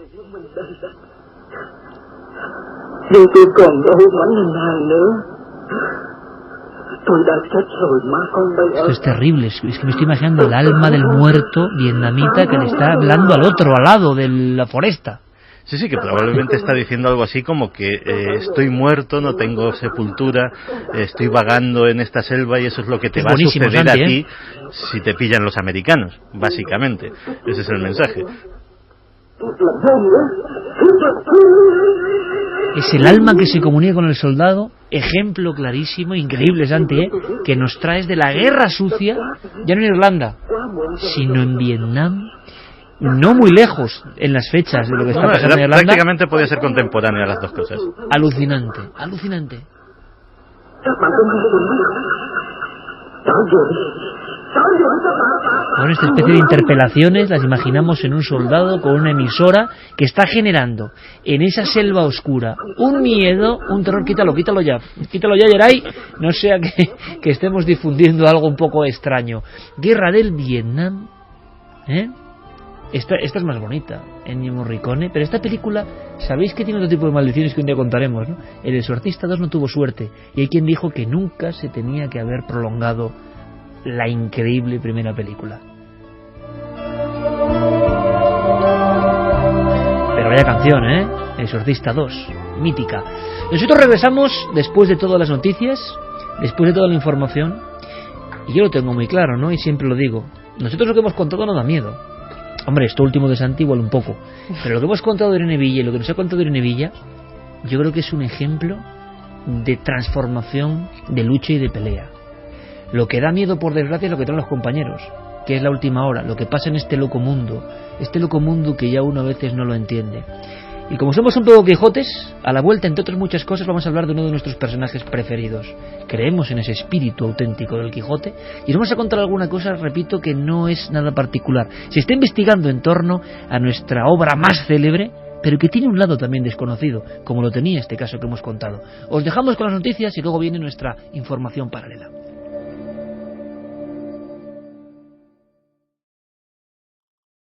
Esto es terrible, es que me estoy imaginando el alma del muerto vietnamita que le está hablando al otro, al lado de la foresta. Sí, que probablemente está diciendo algo así como que estoy muerto, no tengo sepultura, estoy vagando en esta selva y eso es lo que te va a suceder a ti si te pillan los americanos, básicamente. Ese es el mensaje. Es el alma que se comunica con el soldado, ejemplo clarísimo, increíble, Santi, que nos traes de la guerra sucia, ya no en Irlanda, sino en Vietnam. No muy lejos en las fechas de lo que está pasando en Irlanda. Prácticamente podía ser contemporánea las dos cosas. Alucinante. Bueno, esta especie de interpelaciones las imaginamos en un soldado con una emisora que está generando en esa selva oscura un miedo, un terror. Quítalo ya, Yeray, no sea que estemos difundiendo algo un poco extraño. Guerra del Vietnam, Esta es más bonita, Ennio Morricone, pero esta película, ¿sabéis que tiene otro tipo de maldiciones que un día contaremos, ¿no? El Exorcista 2 no tuvo suerte, y hay quien dijo que nunca se tenía que haber prolongado la increíble primera película. Pero vaya canción, Exorcista 2, mítica. Nosotros regresamos después de todas las noticias, después de toda la información, y yo lo tengo muy claro, ¿no? Y siempre lo digo, nosotros lo que hemos contado no da miedo. Hombre, esto último de Santi igual un poco, pero lo que hemos contado de Irene Villa y lo que nos ha contado Irene Villa, yo creo que es un ejemplo de transformación, de lucha y de pelea. Lo que da miedo, por desgracia, es lo que traen los compañeros, que es la última hora, lo que pasa en este loco mundo que ya uno a veces no lo entiende. Y como somos un poco Quijotes, a la vuelta, entre otras muchas cosas, vamos a hablar de uno de nuestros personajes preferidos. Creemos en ese espíritu auténtico del Quijote y nos vamos a contar alguna cosa, repito, que no es nada particular. Se está investigando en torno a nuestra obra más célebre, pero que tiene un lado también desconocido, como lo tenía este caso que hemos contado. Os dejamos con las noticias y luego viene nuestra información paralela.